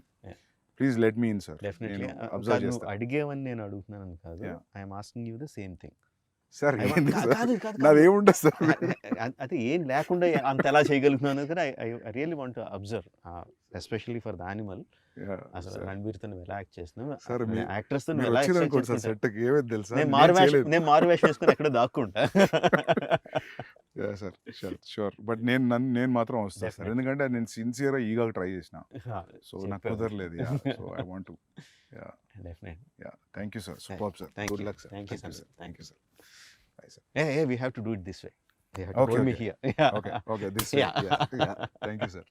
please let me in sir. Definitely. Observe నువ్వు చేస్తాను అడిగేవని నేను అడుగుతున్నాను కాదు, Yeah. I'm asking you the same thing. Sir. కాదు నాదేముండదు sir. అది ఏం లేకుండా అంత ఎలా చేయగలుగుతున్నాను కదా. I really want to observe, especially for the animal. అసలు రణబీర్తో నువ్వు ఎలా యాక్ట్ చేస్తున్నావు, సార్ యాక్టర్స్ తో మీరు ఎలా వచ్చిన యాక్ట్ అనుకోండి సార్ చేస్తున్నావు. సెట్కి, ఏమేది తెలుసా, నేను మారు వేషం వేసుకుని ఎక్కడ దాక్కుంటా. Sir sure. బట్ నేను మాత్రం వస్తాను సార్, Definitely. ఎందుకంటే నేను సిన్సియర్గా ఈగా ట్రై చేసిన, సో నాకు చెప్పావు. కుదరలేదు. So I want to. Definitely. Thank you sir, super sir, Thank good you. Luck sir. Thank you, sir. Sandeep. Thank you sir. By sir. Hey, we have to do it this way. You have to Okay, hold me okay. here. Yeah. Okay this. Yeah. Thank you sir.